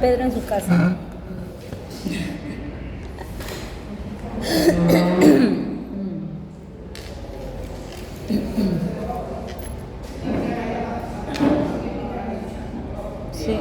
Pedro en su casa. Ajá. Sí.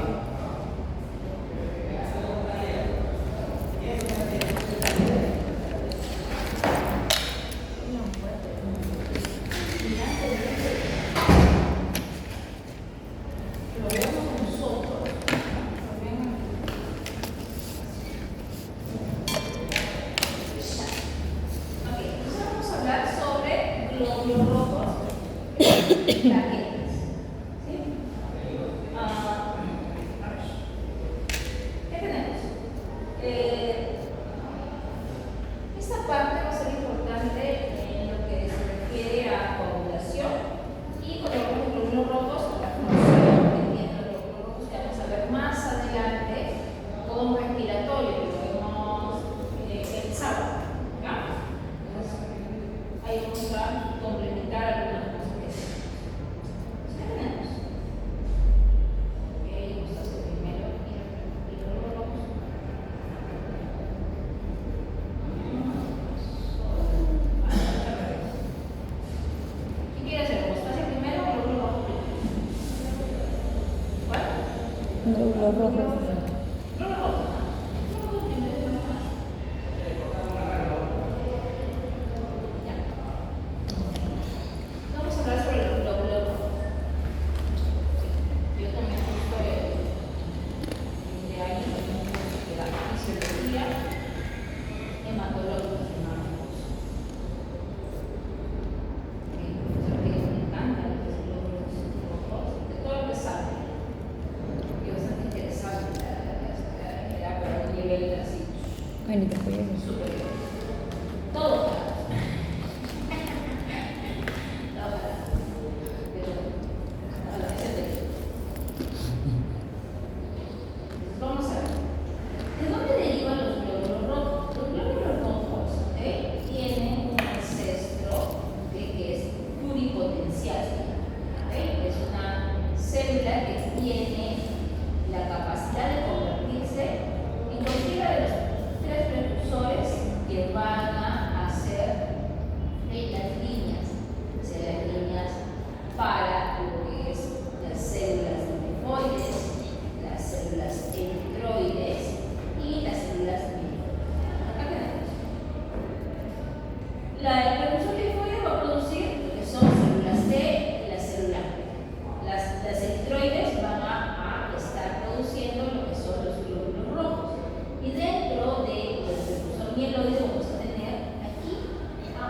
Vamos a hablar sobre glóbulos rojos plaquetas. ¿Sí? A ver. ¿Qué tenemos? Esta parte va a ser importante en lo que se refiere a coagulación y con los glóbulos rojos, la función que tienen los glóbulos rojos que vamos a ver más adelante como respiratorio, que lo vemos el sábado. ¿Ya? Entonces, ahí vamos a complementar algunas cosas que tenemos. ¿Qué tenemos? Ok, vamos a hacer primero y glóbulos rojos. ¿Qué quiere hacer? ¿Mostaza primero o glóbulos rojos primero? ¿Cuál? Glóbulos rojos. Glóbulos rojos. Glóbulos rojos primero, no más. Ya. Vamos a hablar sobre los glóbulos rojos. Yo también justo de ahí de la fisiología hematológica. Eso que me encanta, los glóbulos rojos, de todo lo que sabe. Y bastante interesante, era para un nivel así Ay, ni te apoyes. superior. Todo para. Todo para. Pero, a la vez de. Vamos a ver. ¿De dónde derivan los glóbulos rojos? Los glóbulos rojos tienen un ancestro que es pluripotencial. Es una célula que tiene la capacidad de convertirse en cualquiera de los tres precursores que van a hacer las líneas, o sea, las líneas para lo que es las células linfoides, las células eritroides y las células linfóticas. Acá tenemos. El precursor linfoide va a producir lo que son células T y las células B. Las eritroides van a estar produciendo lo que son los glóbulos rojos. Y dentro del precursor mieloide vamos a tener aquí a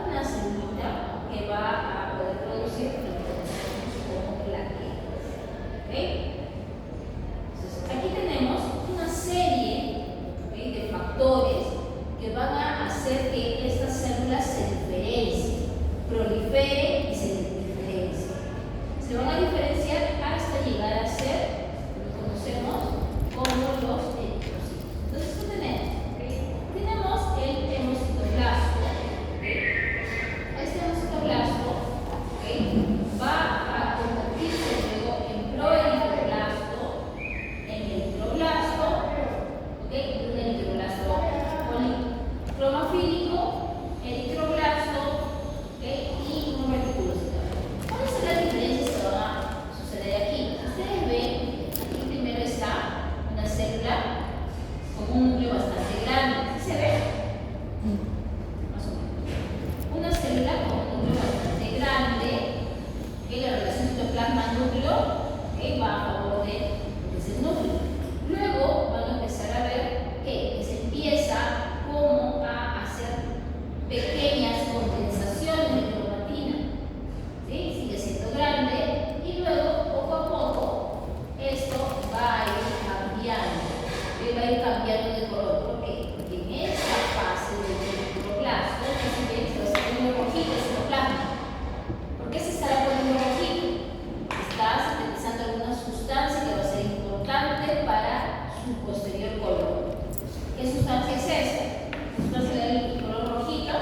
una célula que va a poder producir lo que conocemos como plaquetas. ¿Ok? Entonces, aquí tenemos una serie, ¿ok?, de factores que van a hacer que estas células se diferencien, proliferen y se diferencien. Se van a diferenciar hasta llegar a ser lo que conocemos como los eritrocitos. Entonces, ¿qué tenemos? Tenemos el hemocitoblasto. Este hemocitoblasto va a convertirse luego en proeritroblasto, en eritroblasto, un eritroblasto policromafílico, eritroblasto y un reticulocitado. ¿Cuáles son las diferencias que van a suceder aquí? Ustedes ven, aquí primero está una célula con un núcleo bastante grande. ¿Sí se ve? Más o menos. Una célula con un núcleo bastante grande, que la relación citoplasma-núcleo va a favor de lo que es el núcleo. Luego van a empezar a ver que se empieza como a hacer pequeñas condensaciones de cromatina. ¿Sí? Sigue siendo grande y luego poco a poco esto va a ir cambiando. Va a ir cambiando de color. ¿Por qué? Porque en esta fase del cloroplasto, se va a hacer un rojito el citoplasma. ¿Por qué se estará poniendo rojito? Está sintetizando alguna sustancia que va a ser importante para su posterior color. ¿Qué sustancia es esta? La sustancia del color rojito,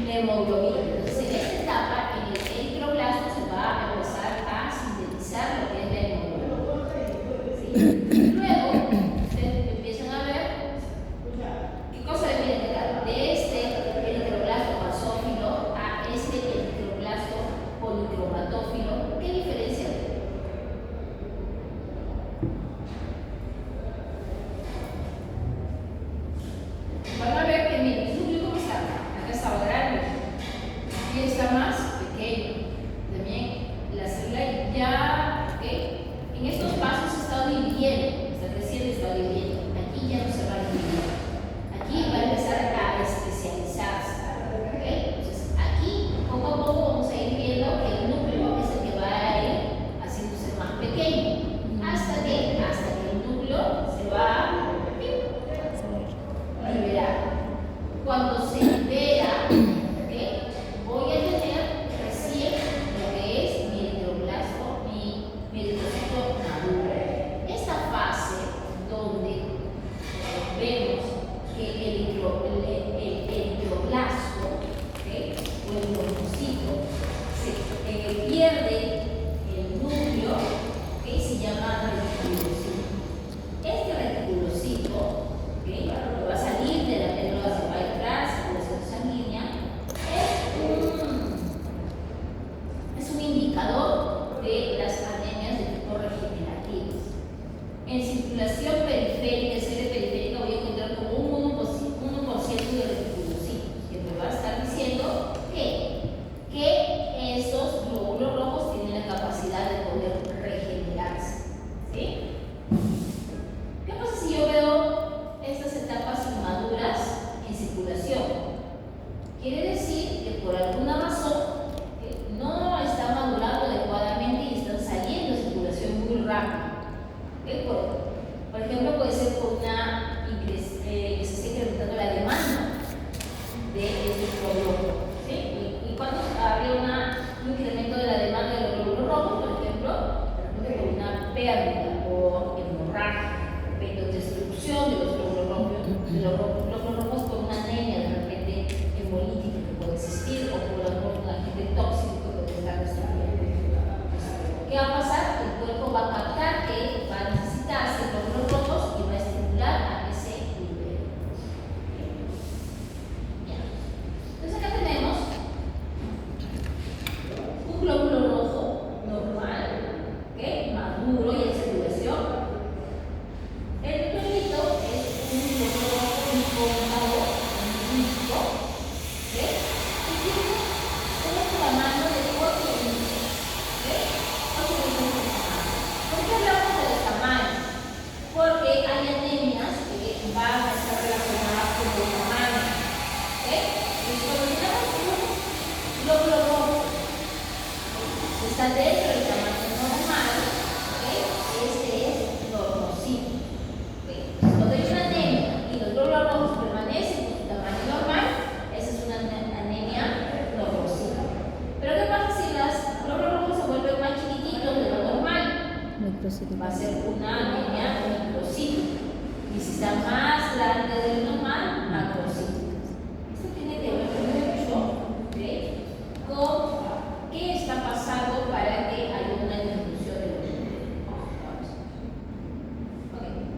la hemoglobina. Entonces, en esta etapa, en el eritroblasto se va a empezar a sintetizar lo que es la hemoglobina. glóbulos rojos por una anemia de repente hemolítica que puede existir o por algún agente tóxico que puede estar destruyendo. ¿Qué va a pasar? El cuerpo va a captar que va a necesitarse glóbulos rojos y va a estimular a que se libere. Bien. Entonces acá tenemos un glóbulo rojo normal, ¿okay? Maduro y en circulación. El nucleolito es un glóbulo rojo incómodo, un disco, ¿okay? Y tiene un tamaño de 8 milímetros, ¿okay? 8 milímetros de tamaño. ¿Por qué hablamos de los tamaños? Porque hay anemias que van a estar relacionadas con el tamaño, ¿okay? Entonces, cuando tenemos un glóbulo rojo que está dentro del tamaño normal, ¿okay? Este es normocito. Cuando hay una anemia y los glóbulos rojos permanecen con su tamaño normal, esa es una anemia normocita. Pero ¿qué pasa si los glóbulos rojos se vuelven más chiquititos de lo normal? Va a ser una anemia microcítica. Y si está más grande de lo normal, macrocítica. Esto tiene que ver mucho, ¿okay? Con qué está pasando para que haya una disminución de los glóbulos.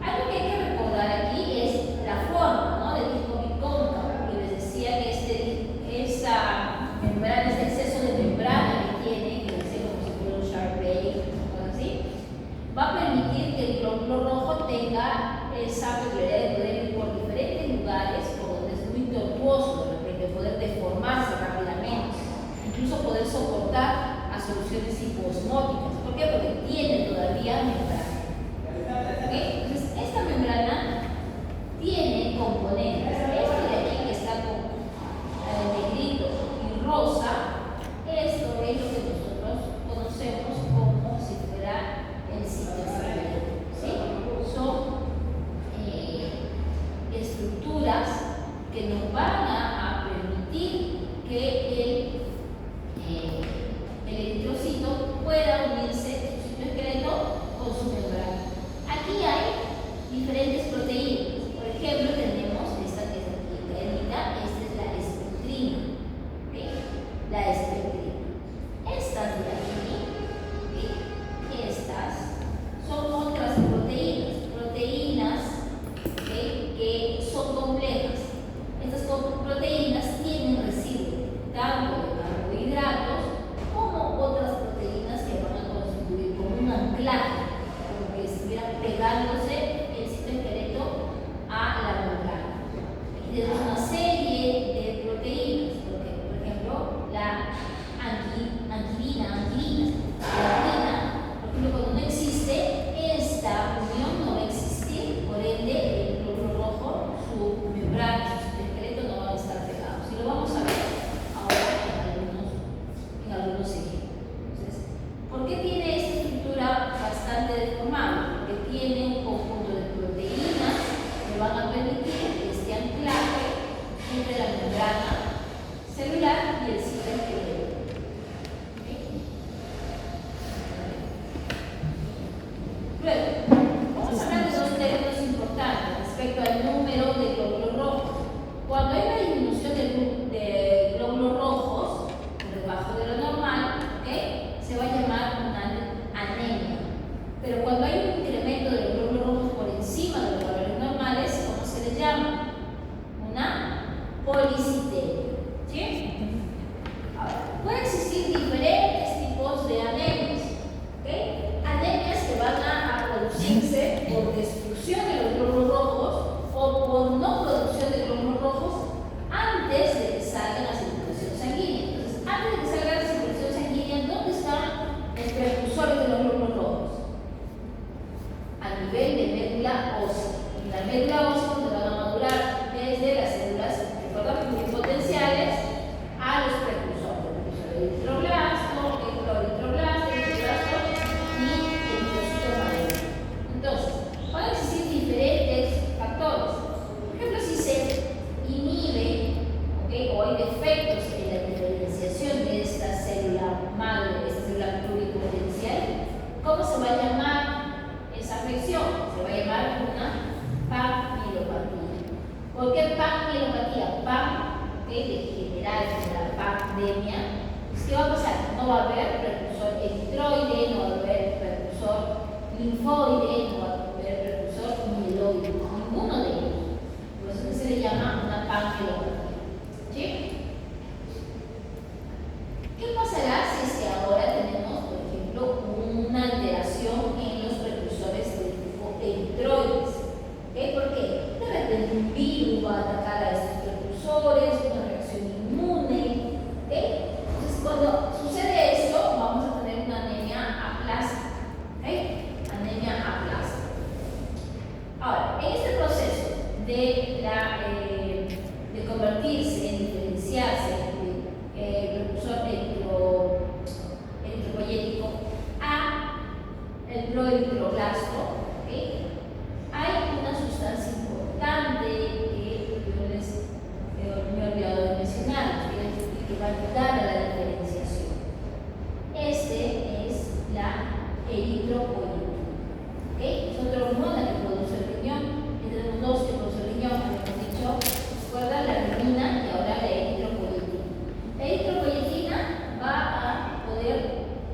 Algo que hay que recordar aquí es la forma, ¿no?, del disco bicóncavo. Y les decía que esa membrana, este exceso de membrana que tiene, que dice como si fuera un Sharpay o algo así, va a permitir que el glóbulo rojo tenga esa peculiaridad de poder ir por diferentes lugares por donde es muy tortuoso, de repente poder deformarse rápidamente, incluso poder soportar a soluciones hiposmóticas. ¿Por qué? Porque tiene todavía membrana. ¿Okay? Entonces, esta membrana tiene componentes. Esto de aquí que está con negrito y rosa, esto es lo que nosotros conocemos como si fuera el citosqueleto, ¿sí? Son estructuras que nos van a permitir que el eritrocito pueda unirse su citoesqueleto con su membrana. Aquí hay diferentes proteínas. Por ejemplo, tenemos esta que es aquí cadenita, esta es la espectrina. ¿Okay? La espectrina. Estas de aquí, ¿okay?, estas son otras proteínas. Proteínas, ¿okay?, que son complejas. Estas proteínas tienen residuos, tanto de carbohidratos como otras proteínas que van a constituir como un anclaje, como que estuviera pegándose el citoesqueleto a la membrana. Aquí tenemos una serie de proteínas, porque, por ejemplo, la anquilina. La anquilina, por ejemplo, cuando no existe, esta unión no va a existir, por ende, el glóbulo rojo, su membrana, su citoesqueleto no van a estar pegados. Y lo vamos a ver ahora en algunos ejemplos. Entonces, ¿por qué tiene esta estructura bastante deformada? Porque tiene un conjunto de proteínas que van a permitir este anclaje entre la membrana celular y el citoesqueleto. Luego, vamos a hablar de dos términos importantes respecto al número de glóbulos rojos. Cuando hay una disminución de glóbulos rojos por debajo de lo normal, ¿okay?, se va a llamar una anemia. Pero cuando hay un incremento de los glóbulos rojos por encima de los valores normales, ¿cómo se le llama? Una policitemia. ¿Sí? Ahora, pueden existir diferentes tipos de anemias. ¿Okay? Anemias que van a producirse por destrucción de los glóbulos rojos o por no producción de glóbulos rojos antes de que salga la circulación sanguínea. Entonces, antes de que salga la circulación sanguínea, ¿dónde están los precursores de los glóbulos rojos? A nivel de médula ósea. En la médula ósea, donde van a madurar desde las células, recuerdan, pluripotenciales, a los precursores. El eritroblasto, el cloroflasto, el fibroblasto y el eritrocito maduro. Entonces, pueden existir diferentes factores. Por ejemplo, si se inhibe, ¿okay?, o hay defectos en la diferenciación de esta célula madre, esta célula pluripotencial, ¿cómo se va a llamar esa afección? Se va a llamar una papilopatía. de general de la pandemia, pues, ¿qué va a pasar? No va a haber precursor eritroide, no va a haber precursor linfoide, no va a haber precursor mieloide, ninguno de ellos. Por eso que se le llama una panquilopatía. ¿Sí? ¿Qué pasará si es que ahora tenemos, por ejemplo, una alteración en los precursores del tipo eritroides? ¿Por qué? De repente un virus va a atacar a estos precursores, una reacción inmune. Entonces, cuando sucede esto, vamos a tener una anemia aplástica. Anemia aplástica. Ahora, en este proceso de convertirse, en diferenciarse el precursor eritropoyético a el proeritroblasto, hay una sustancia importante que yo me he olvidado de mencionar, que va a ayudar a la diferenciación. Este es la eritropoyetina. Es otra hormona que produce el riñón. Tenemos dos que produce el riñón, como hemos dicho. ¿Recuerdan? La renina y ahora la eritropoyetina. La eritropoyetina va a poder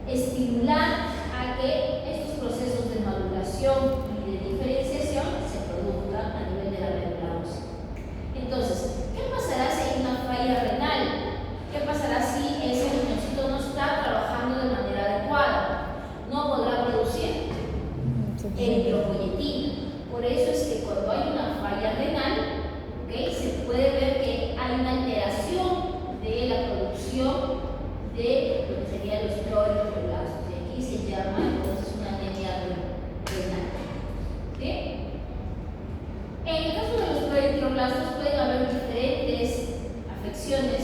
estimular a que estos procesos de maduración y de diferenciación se produzcan a nivel de la médula ósea. Entonces, ¿qué pasará si hay una falla renal? ¿Qué pasará si ese riñoncito no está trabajando de manera adecuada? No podrá producir eritropoyetina. Por eso es que cuando hay una falla renal, se puede ver que hay una alteración de la producción de lo que serían los proeritroblastos. Y aquí se llama entonces una anemia renal. ¿Sí? En el caso de los proeritroblastos pueden haber diferentes afecciones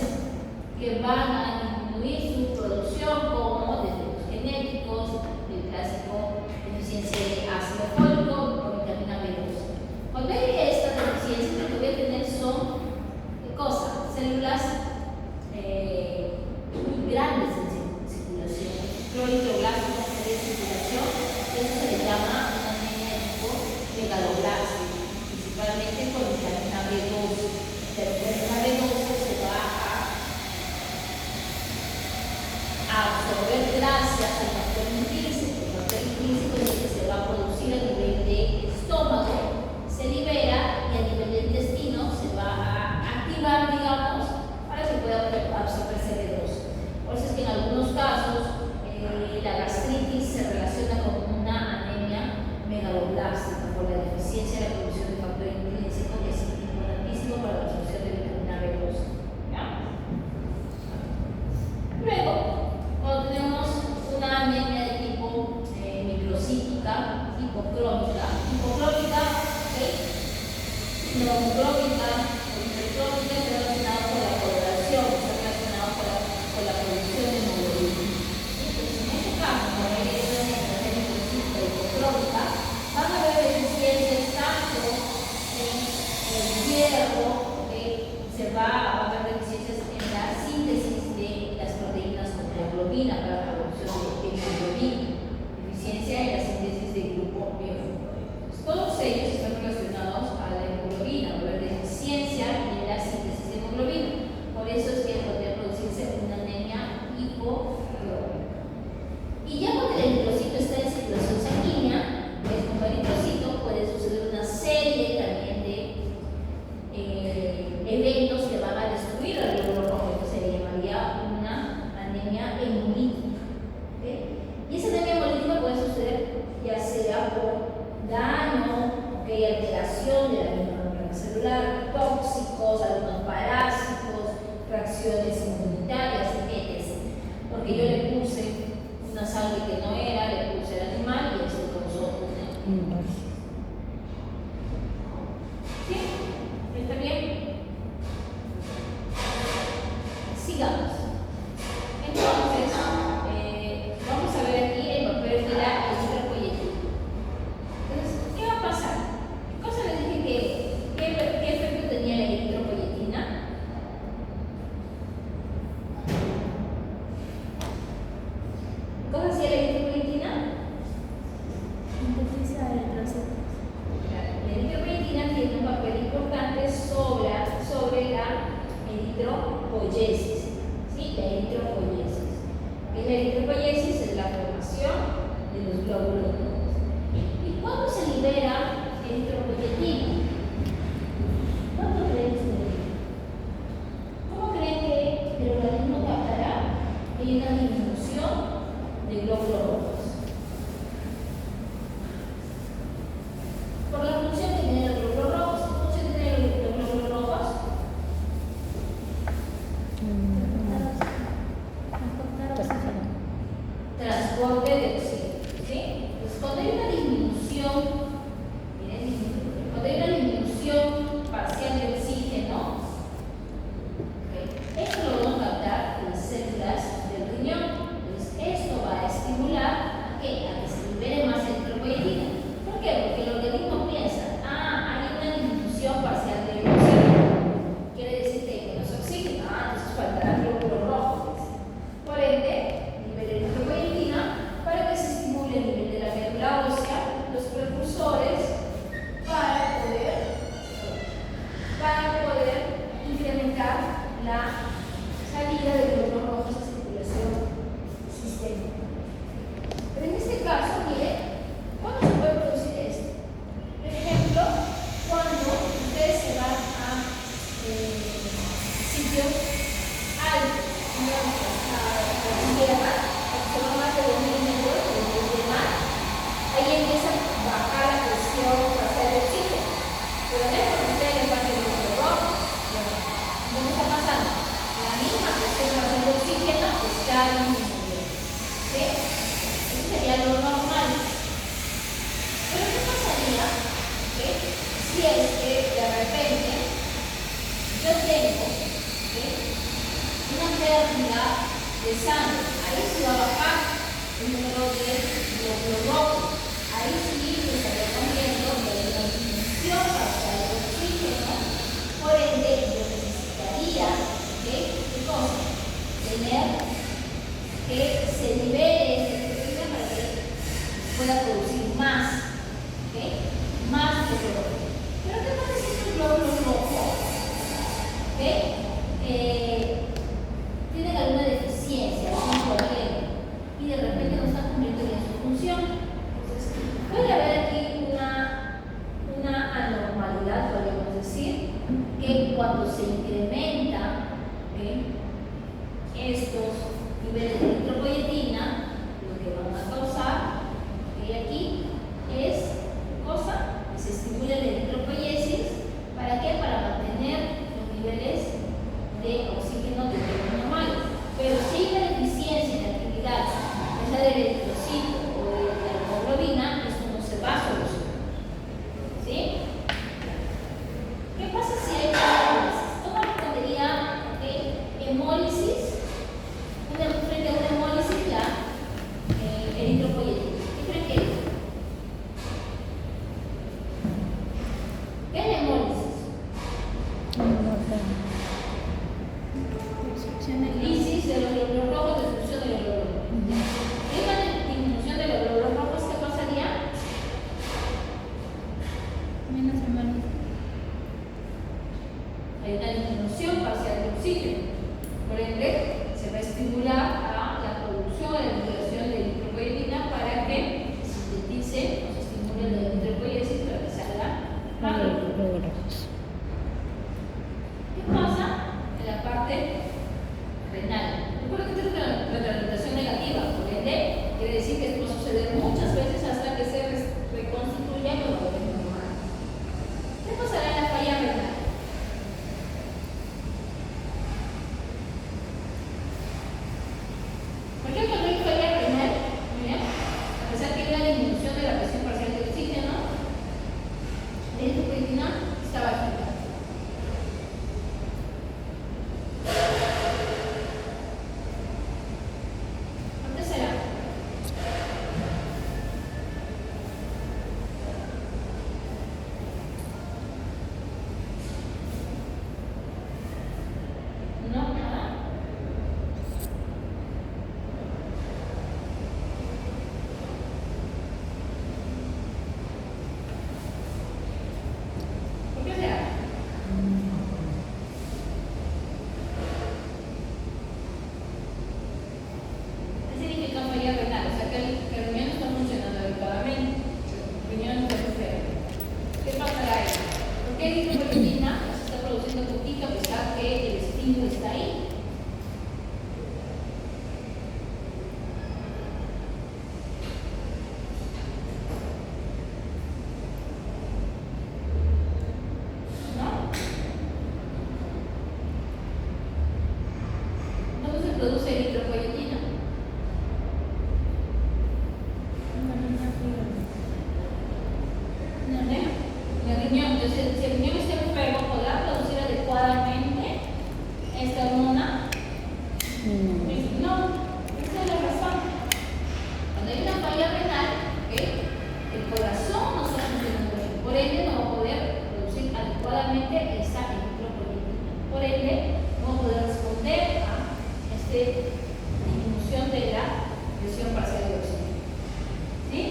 que van a disminuir su producción, como desde los genéticos, el clásico deficiencia de ácido fólico o vitamina B12. Cuando hay estas deficiencias, lo que voy a tener son, ¿qué cosa? Células muy grandes en circulación, proeritroblastos en serie de circulación, eso se le llama una anemia de tipo megaloblastia, principalmente con vitamina B12. La vitamina B12 se va a absorber gracias al factor intrínseco. El factor intrínseco es el que se va a producir a nivel de estómago, se libera y a nivel de intestino se va a activar, digamos, para que pueda absorberse B12. Por eso es que en algunos casos la gastritis se relaciona con una anemia megaloblástica por la deficiencia de la producción de factor intrínseco, que es importantísimo para la absorción de vitamina B12. ¿Ya? Luego, cuando tenemos una anemia de tipo microcítica, hipocrónica, neumocrónica o hipercrónica está relacionada con la coloración, está relacionada con la producción de hemoglobina. Entonces, en este caso, cuando hay una anemia microcítica hipocrónica, van a haber deficiencias tanto en el hierro, se va a haber deficiencias en la síntesis de las proteínas como la globina para la producción de hemoglobina, deficiencia en la síntesis del grupo B1. Todos ellos están relacionados a la hemoglobina, va a haber deficiencia en la síntesis de hemoglobina. Por eso es que podría producirse una anemia hipocrónica. Y ya cuando el eritrocito está en circulación sanguínea, es como el eritrocito, puede suceder una serie también de eventos que van a destruir al glóbulo rojo, que se le llamaría una anemia hemolítica. Y esa anemia hemolítica puede suceder ya sea por daño, alteración de la membrana celular, tóxicos, algunos parásitos, reacciones inmunitarias, etc. Porque yo le puse una sangre que no era, le puse al animal y eso causó una. ¿Sí? ¿Está bien? Sigamos. Entonces, vamos a ver aquí el papel de la eritropoyetina. Entonces, ¿qué va a pasar? ¿Qué cosa les dije qué efecto tenía la eritropoyetina? ¿Qué cosa hacía la eritropoyetina? eritropoyesis. ¿Sí? La eritropoyesis. La eritropoyesis es la formación de los glóbulos rojos. ¿Y cuándo se libera eritropoyetina? ¿Cuándo creen que se libera? ¿Cómo creen que el organismo captará que hay una disminución de glóbulos rojos? Por la función que tienen los glóbulos rojos. ¿Qué función tienen los glóbulos rojos? Transporte de oxígeno. ¿Sí? Entonces, cuando hay una disminución, miren, cuando hay una disminución parcial de oxígeno, esto lo vamos a captar en las células del riñón. Entonces, esto va a estimular a que se libere más eritropoyetina. ¿Por qué? Porque el organismo piensa, hay una disminución parcial de oxígeno. Quiere decir que hay menos oxígeno. Entonces faltarán glóbulos rojos. Por ende, libera eritropoyetina para que se estimule el nivel de la médula ósea, los precursores, para poder incrementar la salida de glóbulos rojos a circulación sistémica. Pero en este caso, miren, ¿cuándo se puede producir esto? Por ejemplo, cuando ustedes se van a sitios altos, digamos, a la tierra, que son más de 2000 metros de nivel del mar, ahí empieza a bajar la presión parcial de oxígeno. Pero cuando ustedes les van a glóbulos rojos, ¿qué está pasando? La misma presión parcial de oxígeno está disminuyendo. ¿Sí? Eso sería lo normal. Pero ¿qué pasaría? ¿Sí? Si es que de repente yo tengo una pérdida de sangre, ahí se va a bajar el número de glóbulos rojos. Ahí sí se estaría poniendo que hay una disminución parcial de oxígeno, por ende yo necesitaría ¿qué cosa? Tener que se libere esta proteína para que pueda producir más, más glóbulos rojos. Pero ¿qué pasa si estos glóbulos rojos tienen alguna deficiencia, algún problema, y de repente no están cumpliendo bien su función? Entonces, puede haber aquí una anormalidad, podríamos decir, que cuando se incrementan estos niveles de eritropoyetina, lo que van a causar aquí es que se estimule la eritropoyesis. ¿Para qué? Para mantener los niveles de oxígeno de nivel normal. Pero si hay una deficiencia en la actividad, esa del eritrocito o de la hemoglobina, esto no se va a solucionar. ¿Sí? ¿Qué pasa si hay hemólisis? ¿Cómo respondería hemólisis? Frente a una hemólisis, la eritropoyetina. ¿Qué creen que es? ¿Qué es la hemólisis? Lisis de los glóbulos rojos, destrucción de los glóbulos rojos. ¿Qué es la disminución de los glóbulos rojos? ¿Qué pasaría? Menos hermanos. Hay una disminución parcial de oxígeno. Por ende, se va a estimular a la producción de la liberación de eritropoyetina para que se sintetice o se estimule la eritropoyesis para que salga más glóbulos rojos. ¿Qué pasa en la parte renal? Recuerden que esta es una retroalimentación negativa, por ende, quiere decir que esto va a suceder muchas veces hasta que se reconstituya con lo que es normal. ¿Qué pasará en la falla renal? ¿Por qué cuando hay falla renal? Miren, a pesar que hay una disminución de la presión parcial de oxígeno, la eritropoyetina está bajita. qué eritropoyetina se está produciendo poquito a pesar que el estímulo está ahí? ¿Dónde se produce eritropoyetina? ¿Dónde? En el riñón. Entonces, si el riñón está enfermo, ¿podrá producir adecuadamente esta hormona? No, esa es la razón. Cuando hay una falla renal, el corazón no está funcionando bien, por ende no va a poder producir adecuadamente esa eritropoyetina. Por ende, no va a poder responder a esta disminución de la presión parcial de oxígeno. ¿Sí?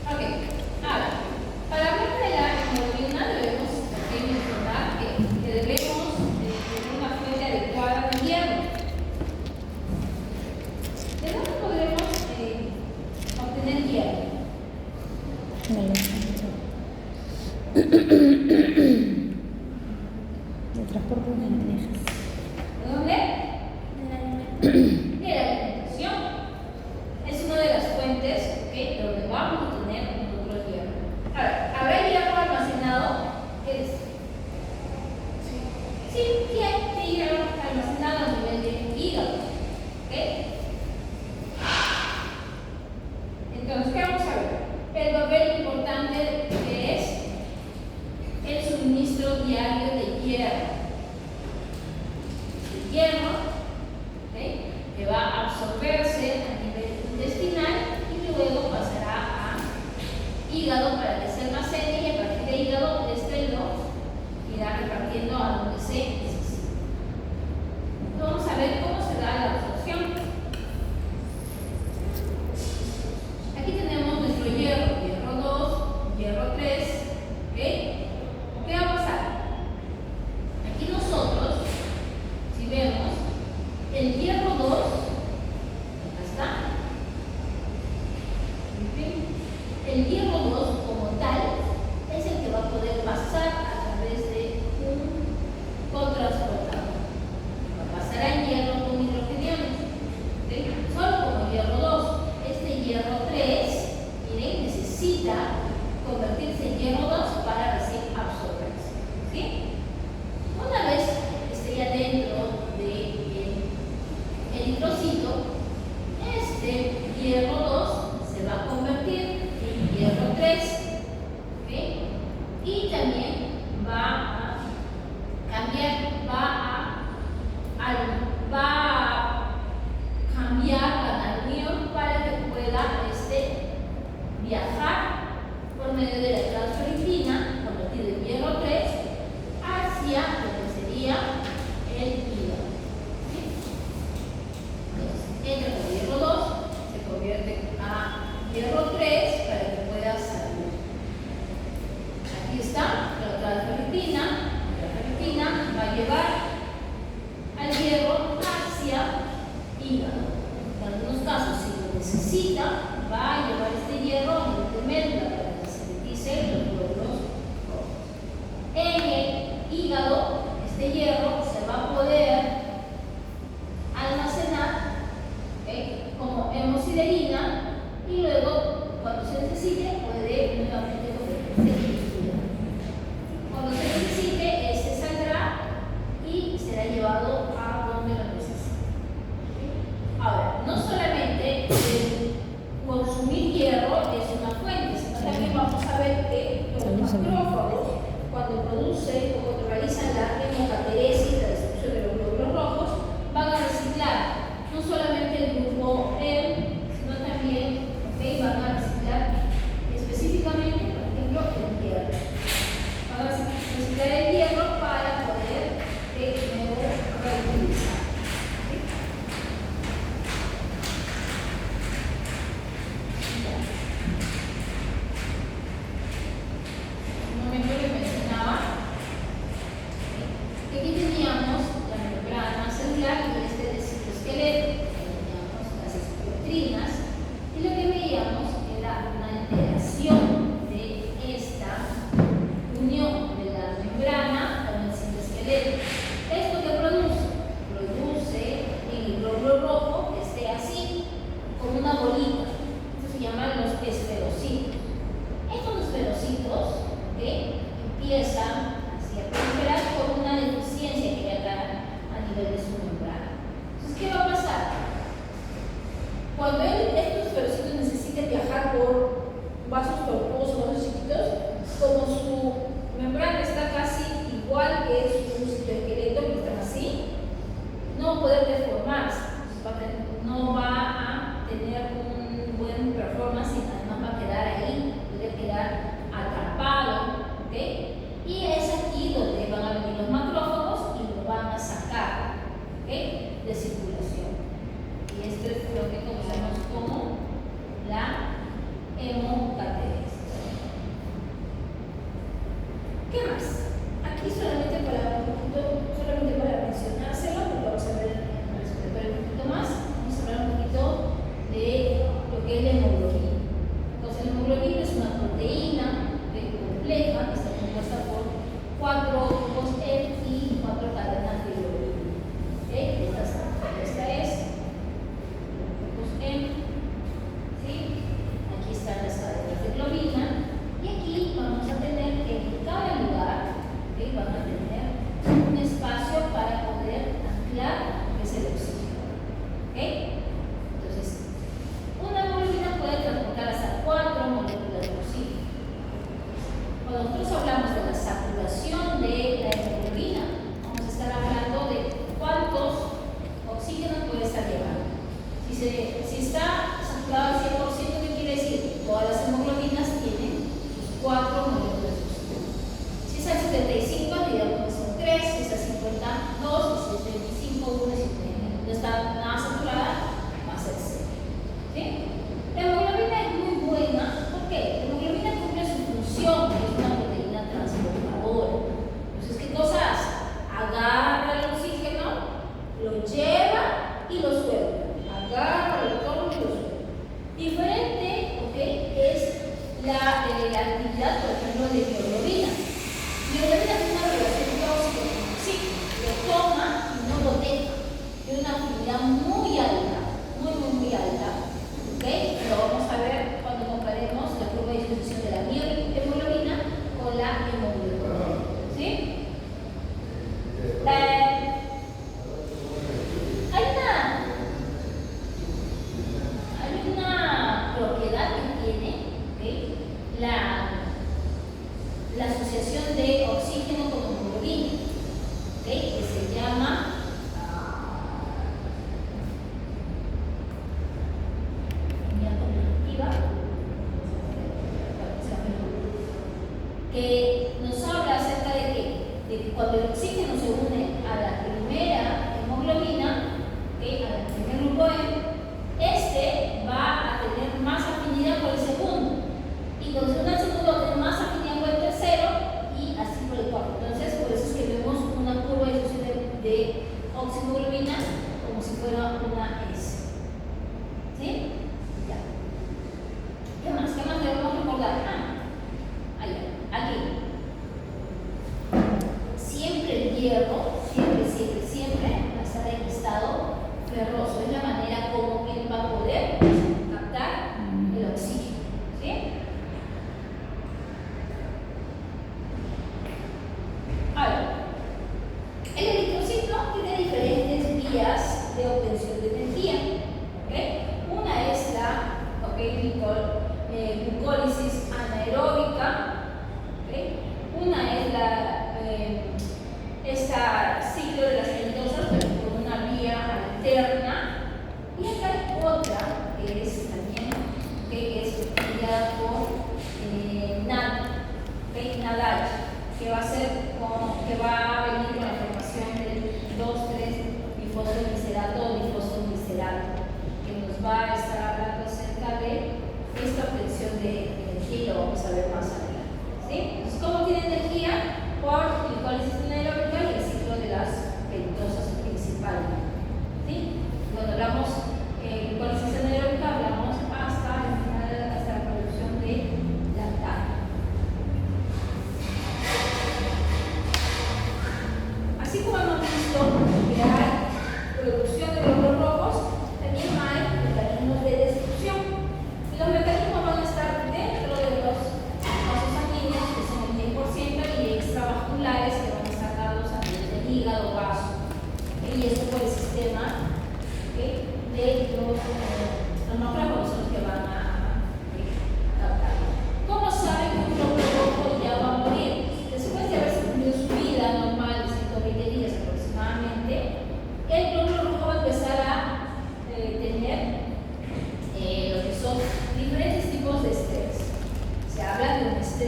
Ok, ahora, para hablar de la hemoglobina debemos también mencionar que debemos tener una fuente adecuada de hierro. ¿De dónde podremos obtener hierro? De transporte de lentejas. ¿De dónde? De la alimentación. Es una de las fuentes donde vamos a tener nosotros hierro. Ahora, ¿habrá hierro almacenado? ¿Qué es? Sí, tiene hierro almacenado a nivel de hígado. ¿Ok? Entonces, ¿qué vamos a ver? El papel importante que es el suministro diario de hierro. El hierro, ¿ok?, que va a absorberse a nivel intestinal y luego pasará a hígado para que se almacene y a partir de hígado este lo irá repartiendo a donde se necesite. Vamos a ver cómo se da la absorción. Aquí tenemos nuestro hierro, hierro 2, hierro 3, ¿ok? ¿Qué va a pasar? Aquí nosotros, si vemos, el hierro 2, acá está. El hierro 2 como tal es el que va a poder pasar a través de un cotransportador. Va a pasar al hierro con hidrogeniones, ¿ok? Solo como hierro 2. Este hierro 3, miren, necesita convertirse en hierro 2 para recién absorberse. ¿Sí? Una vez esté ya dentro del eritrocito, este hierro 2 se va a convertir en hierro 3, ¿ok? Y también va a cambiar, va a cambiar la anión para que pueda viajar por medio de la transferrina, convertido en hierro 3, hacia lo que sería el hígado. ¿Sí? Entonces, entra por hierro 2, se convierte a hierro 3 para que pueda salir. Aquí está la transferrina. La transferrina va a llevar al hierro hacia hígado. En algunos casos, si lo necesita, va a llevar este hierro a nivel de médula para que se sintetice los glóbulos rojos. En el hígado, este hierro se va a poder almacenar, ¿ok?, como hemosiderina y luego, cuando se necesite, puede nuevamente convertirse en hierro. Cuando se necesite, este saldrá y será llevado a donde lo necesite. Ahora, no solamente consumir hierro es una fuente, sino también vamos a ver que los macrófagos, cuando producen o cuando realizan la hemocateresis, la destrucción de los glóbulos rojos, van a reciclar no solamente el grupo M, sino también, van a reciclar específicamente, por ejemplo, el hierro. Van a reciclar el hierro para poder de nuevo reutilizar. Un momento les mencionaba que aquí teníamos endorfinas, y lo que veíamos era una alteración de esta unión de la membrana con el citoesqueleto. ¿Esto qué produce? Produce el glóbulo rojo que esté así, como una bolita. Esto se llaman los esferocitos. Estos esferocitos, empiezan así a proliferar por una deficiencia que hay acá a nivel de su membrana. Entonces, ¿qué va a pasar? Cuando estos esferocitos necesiten viajar por vasos tortuosos, vasos chiquitos, como su membrana está casi igual que su citoesqueleto, que están así, no va a poder deformarse, no va a tener un buen performance y además va a quedar ahí, puede quedar atrapado, ¿ok? Y es aquí donde van a venir los macrófagos y lo van a sacar, ¿ok?, de circulación. Y esto es lo que conocemos como la hemocateresis. ¿Qué más? Aquí solamente para mencionárselo, porque vamos a ver en el respiratorio un poquito más, vamos a hablar un poquito de lo que es la hemoglobina. Entonces, la hemoglobina es una proteína compleja que está compuesta por 4 grupos E y 4 cadenas de globina. Esta es grupos M, ¿sí? Aquí están las cadenas de globina, y aquí vamos a tener que en cada lugar van a tener un espacio para poder anclar lo que es el oxígeno. Entonces, una hemoglobina puede transportar hasta 4 moléculas de oxígeno. Cuando nosotros hablamos de la saturación de la hemoglobina, vamos a estar hablando de cuántos oxígenos puede estar llevando. Si está saturado al 100%, ¿qué quiere decir? Todas las hemoglobinas tienen sus 4 moléculas de oxígeno. Si es al 75, digamos que son 3, si es al 52, si es 25, 1, si no está nada saturada, va a ser 0. ¿Sí? La hemoglobina es muy buena. ¿Por qué? La hemoglobina cumple su función, que es una proteína transportadora. Entonces, ¿qué cosa hace? Agarra el oxígeno, lo lleva y lo suelta. Agarra, lo toma y lo suelta. Diferente, es la actividad, por ejemplo, de bioglobina. Bioglobina tiene una relación tóxica con el oxígeno. Lo toma y no lo deja. Tiene una afinidad muy alta, muy alta. Lo vamos a ver cuando comparemos la curva de distribución de la biohemoglobina con la hemoglobina. ¿Sí? Hay una propiedad que tiene la asociación de oxígeno con hemoglobina, que se llama que nos habla acerca de que cuando el oxígeno se une a la primera hemoglobina, al primer grupo M, este va a tener más afinidad por el segundo, y cuando se une al segundo va a tener más afinidad por el tercero, y así por el cuarto. Entonces, por eso es que vemos una curva de distribución de oximoglobina como si fuera una S. ¿Sí? Ya. ¿Qué más? ¿Qué más debemos recordar? Aquí. Siempre el hierro, siempre va a estar en estado ferroso. Es la manera como él va a poder captar el oxígeno. ¿Sí? Ahora, el eritrocito tiene diferentes vías de obtención de energía. Una es la glucólisis anaeróbica. Una es esta ciclo de las pentosas, pero con una vía alterna. Y acá hay otra que es también que es mediada por NADH, que va a venir con la formación del 2,3-difosfoglicerato o difosfoglicerato, que nos va a estar hablando acerca de esta obtención de energía, y lo vamos a ver más adelante. ¿Sí? Entonces, ¿cómo tiene energía? Por glucólisis anaeróbica y el ciclo de las pentosas principalmente. ¿Sí? Cuando hablamos de glucólisis anaeróbica,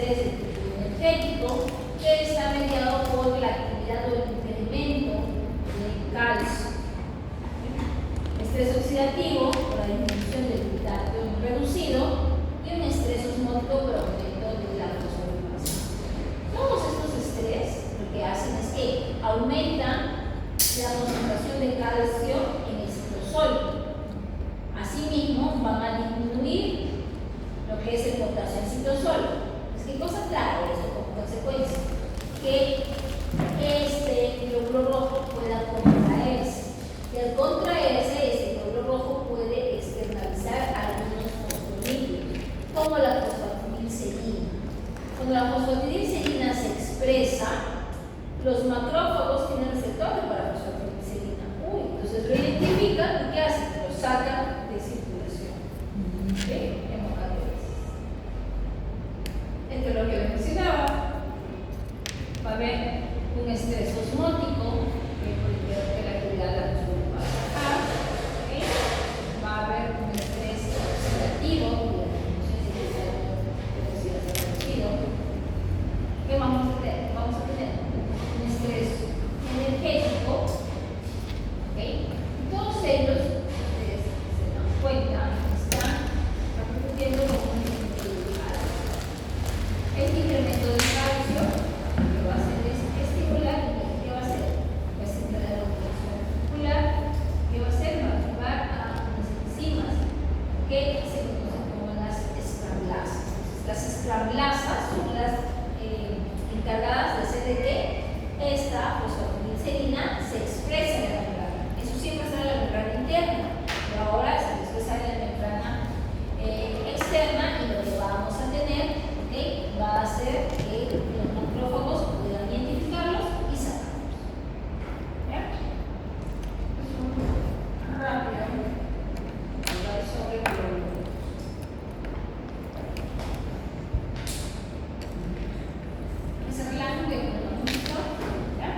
estrés de tipo energético que está mediado por la actividad o el incremento del calcio. Estrés oxidativo por la disminución del glutatión reducido y un estrés osmótico por aumento de la fosforilación. Todos estos estrés lo que hacen es que aumentan la concentración de calcio en el citosol. Asimismo, van a disminuir lo que es el potasio en citosol. ¿Qué cosa trae esto como consecuencia? Que este glóbulo rojo pueda contraerse. Y al contraerse, este glóbulo rojo puede externalizar algunos fosfolípidos, como la fosfatidilcerina. Cuando la fosfatidilcerina se expresa, los macrófagos tienen receptores para fosfatidilcerina. Entonces lo identifican y ¿qué hacen? Lo sacan de circulación. ¿Okay? Esto es lo que les mencionaba. Va a haber un estrés osmótico, que la actividad de la fosforilación va a bajar. ¿Okay? Va a haber un estrés oxidativo, ¿qué vamos a tener? Vamos a tener un estrés energético. ¿Okay? Todos ellos, ustedes se dan cuenta, están repercutiendo con un este incremento del calcio lo que va a hacer es estimular y ¿qué va a hacer? Va a estimular la oxidación muscular, ¿qué va a hacer? Va a llevar a unas enzimas que se conocen como las escramlasas. Las escramlasas son las encargadas de hacer de que esta fosfatidilcerina se exprese en la membrana. Eso siempre está en la membrana interna, pero ahora se expresa en la membrana externa y lo que vamos a tener va a hacer que los macrófagos puedan identificarlos y sacarlos. ¿Ya? Rápidamente hablar sobre glóbulos. ¿Se relajan que no hemos visto? ¿Ya?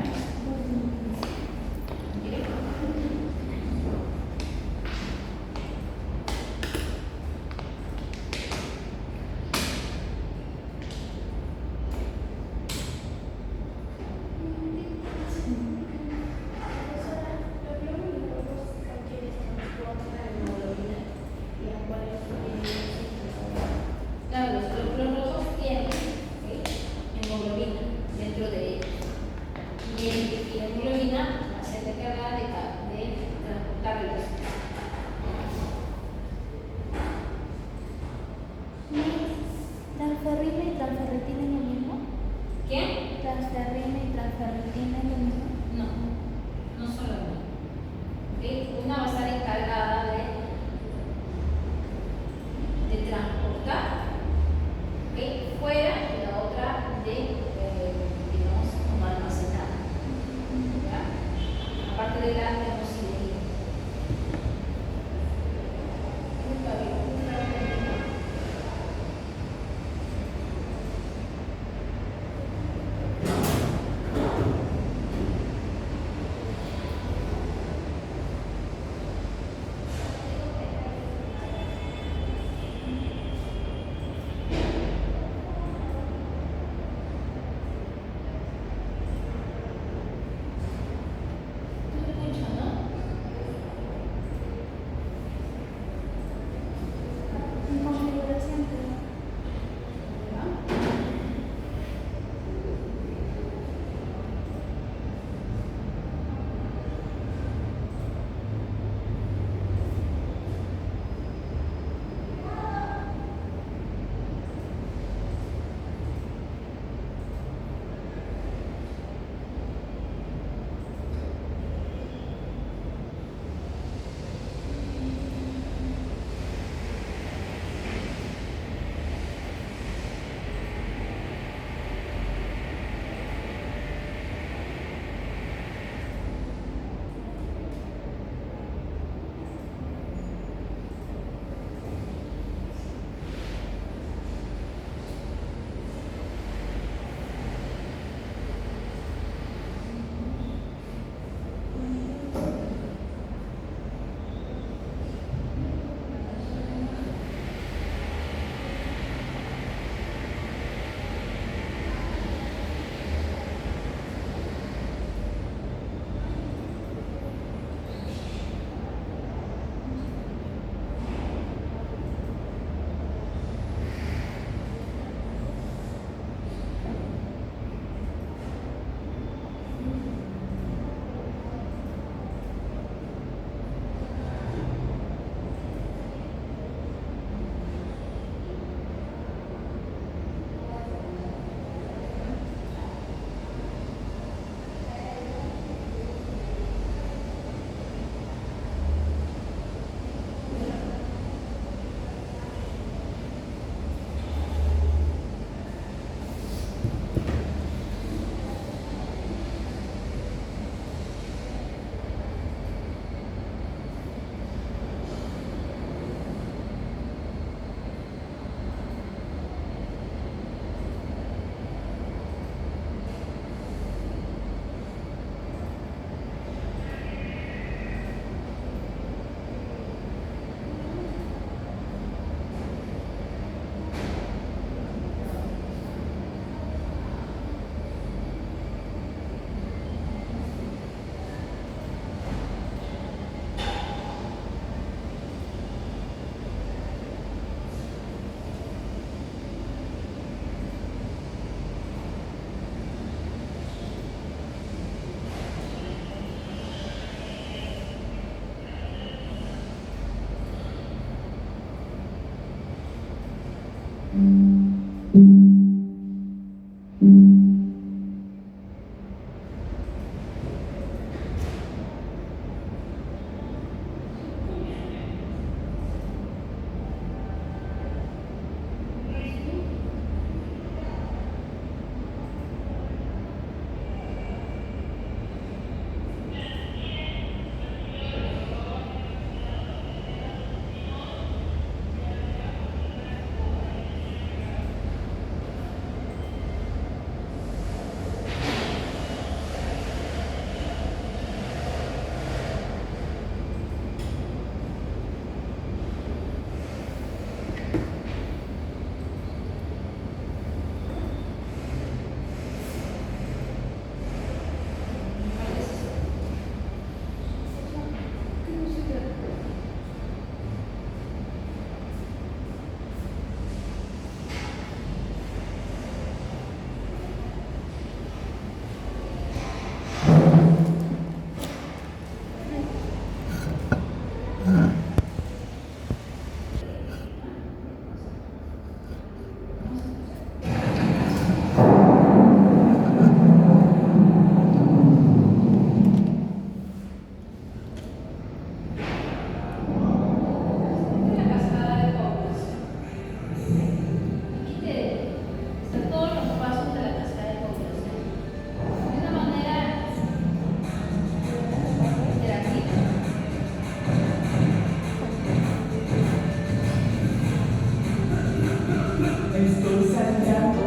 Estoy saltando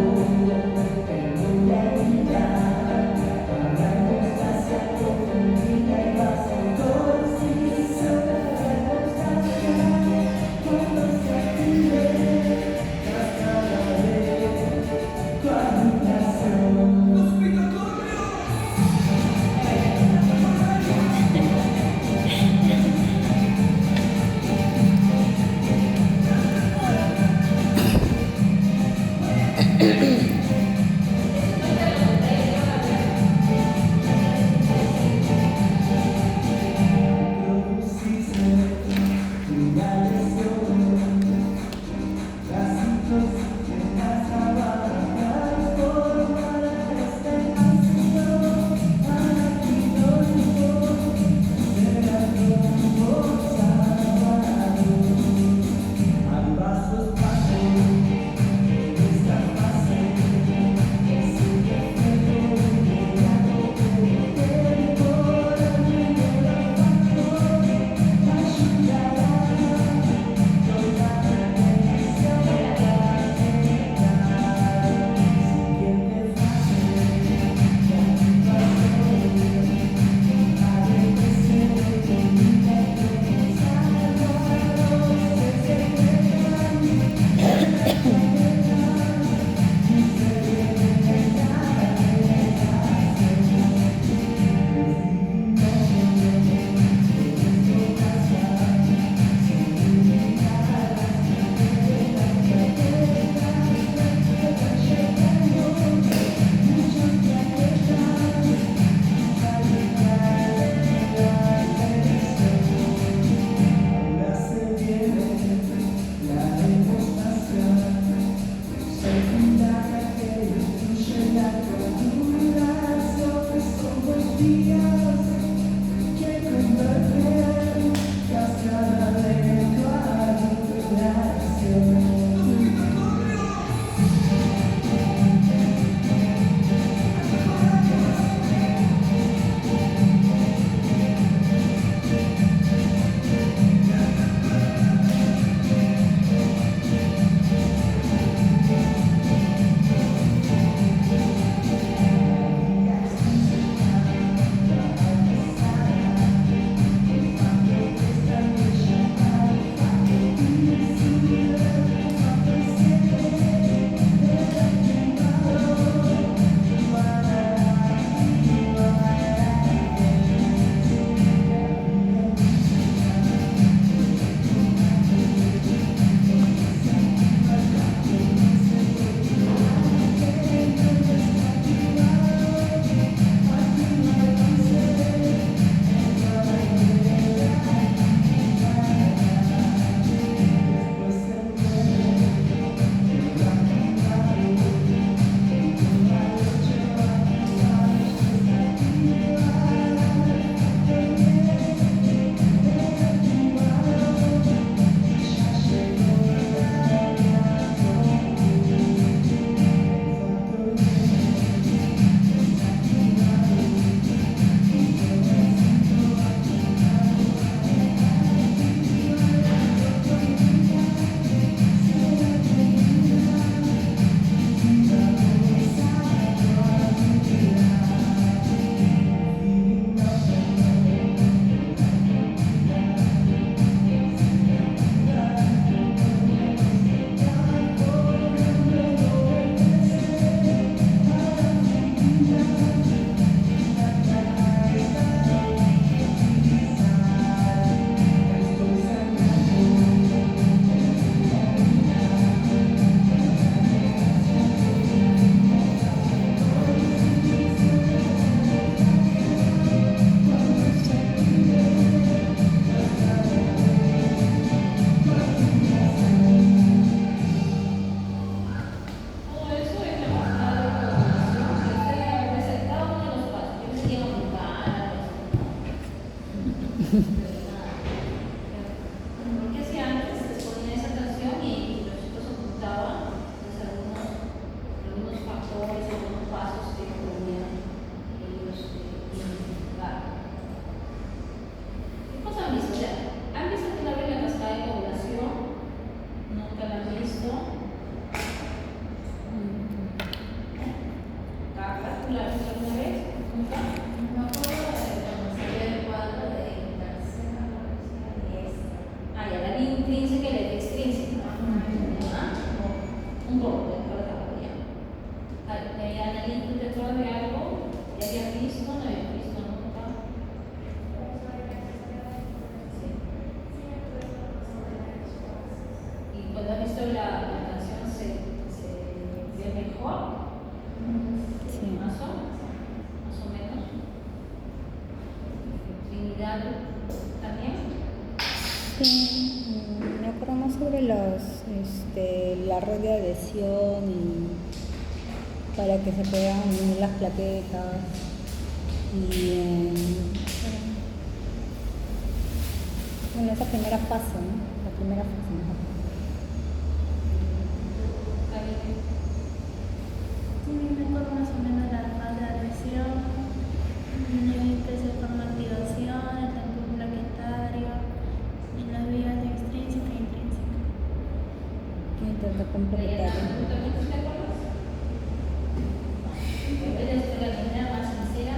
en una vida para constancia confundida y vas en todos y sobre la constancia cuando se active cascará de tu habitación. ¡Los pitatorios! Ambas los pasos, esta fase. la red de adhesión y para que se puedan unir las plaquetas y bueno, esa primera fase, ¿no? La primera fase mejor. Sí, me acuerdo más o menos la fase de adhesión, que se forma activación, el tanque plaquetario y las vías extrínseca e intrínseca. Y tanto complementario. ¿Te acuerdas? ¿Ves la manera más sincera?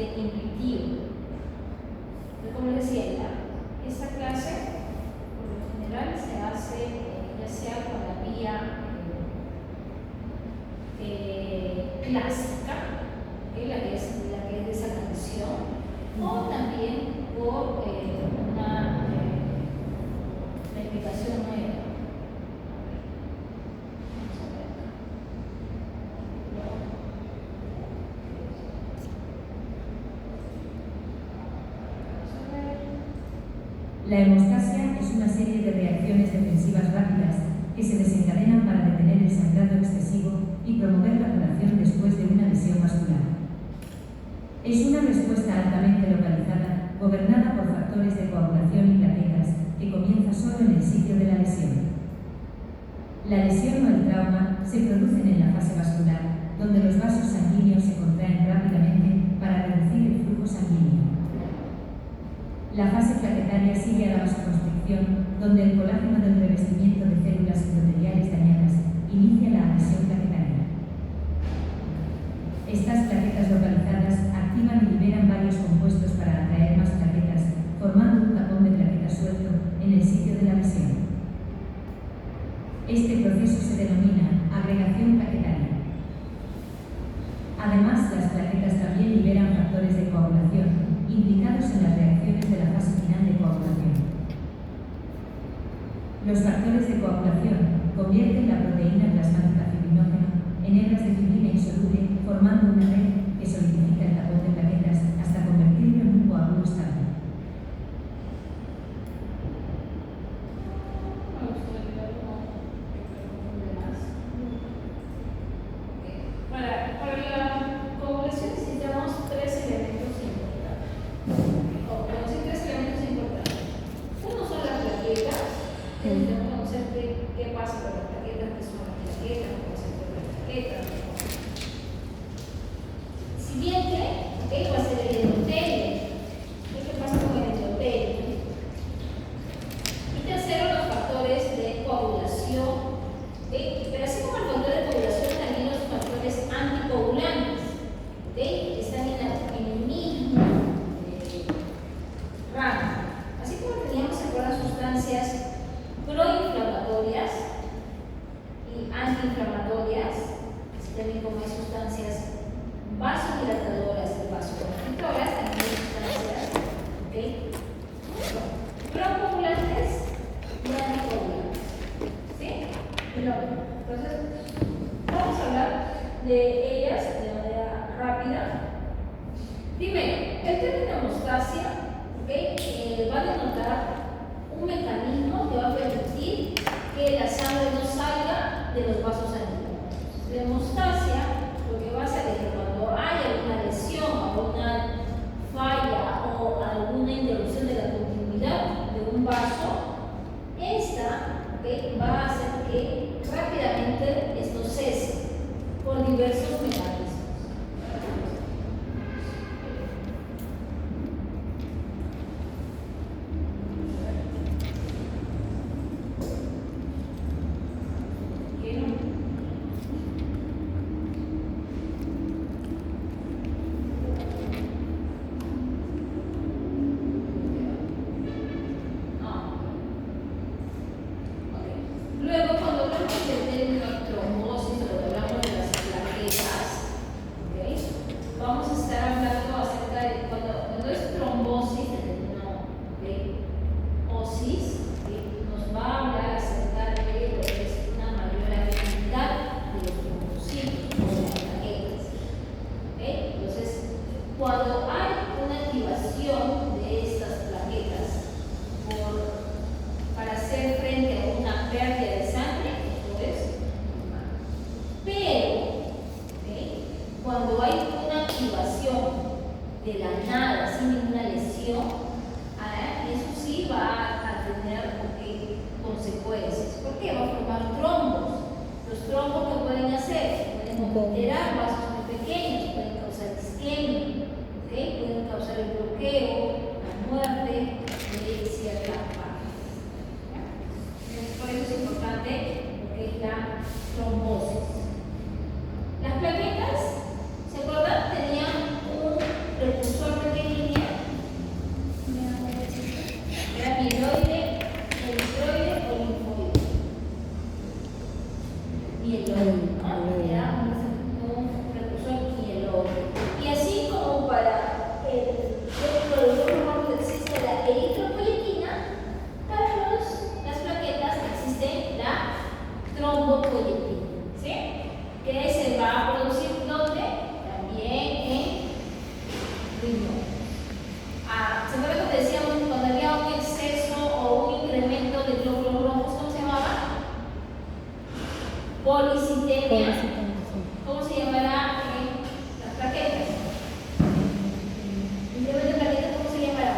Intuitivo. Como les decía, esta clase por lo general se hace ya sea con la vía clásica, la que es de esa canción, o también por una explicación nueva. La hemostasia es una serie de reacciones defensivas rápidas que se desencadenan para detener el sangrado excesivo y promover la curación después de una lesión vascular. Es una respuesta altamente localizada, gobernada por factores de coagulación y plaquetas, que comienza solo en el sitio de la lesión. La lesión o el trauma se producen en la fase vascular, donde los vasos sanguíneos se contraen rápidamente para reducir el flujo sanguíneo. La fase plaquetaria sigue a la vasoconstricción, donde el colágeno del revestimiento de células endoteliales dañadas inicia la adhesión plaquetaria. Estas plaquetas localizadas activan y liberan varios compuestos para atraer más plaquetas, formando un tapón de plaquetas suelto en el sitio de la lesión. Este proceso se denomina agregación plaquetaria. Además, las plaquetas también liberan factores de coagulación, implicados en las reacciones de la fase final de coagulación. Los factores de coagulación convierten la proteína plasmática fibrinógena en hebras de fibrina insoluble, formando una red que solidifica el tapón de plaquetas hasta convertirlo en un coágulo estable. Para la coagulación necesitamos tres elementos importantes. Uno son las plaquetas. Tenemos que conocer qué pasa con las plaquetas, qué son las plaquetas, cómo se forman las plaquetas. Siguiente, va a ser el endotelio. ¿Qué pasa con el endotelio? Y tercero, los factores de coagulación. Pero así como el factor de coagulación, también los factores anticoagulantes. Están en el mismo rango. Así como teníamos algunas sustancias proinflamatorias y antiinflamatorias, así también como hay sustancias vasodilatadoras y vasoconstrictoras, también hay sustancias procoagulantes y anticoagulantes. ¿Sí? Entonces, vamos a hablar de ellas de manera rápida. Primero, el término hemostasia va a denotar un mecanismo que va a permitir que la sangre no salga de los vasos sanguíneos. La hemostasia lo que va a hacer es que cuando haya alguna lesión, alguna falla o alguna interrupción de la continuidad de un vaso, esta va a hacer que rápidamente esto cese por diversos mecanismos. sin ninguna lesión, eso sí va a tener consecuencias. ¿Por qué? Va a formar trombos. Los trombos que pueden hacer, pueden alterar vasos muy pequeños, pueden causar isquemia, ¿okay? Pueden causar el bloqueo, la muerte de cierta parte. Entonces, por eso es importante lo que es la trombosis. Las plaquetas, ¿se acuerdan? Tenían un precursor de qué línea. Era mieloide, eritroide o linfoide. Mieloide, ¿no? Era un precursor mieloide. Y así como para dentro de los hormonos existe la eritropoyetina, para las plaquetas existe la trombopoyetina, ¿sí? Que se va a producir ¿dónde? También en riñón. ¿Se acuerdan que decíamos cuando había un exceso o un incremento de glóbulos rojos, ¿cómo se llamaba? Policitemia. ¿Cómo se llamará en las plaquetas? Incremento de plaquetas, ¿cómo se llamará?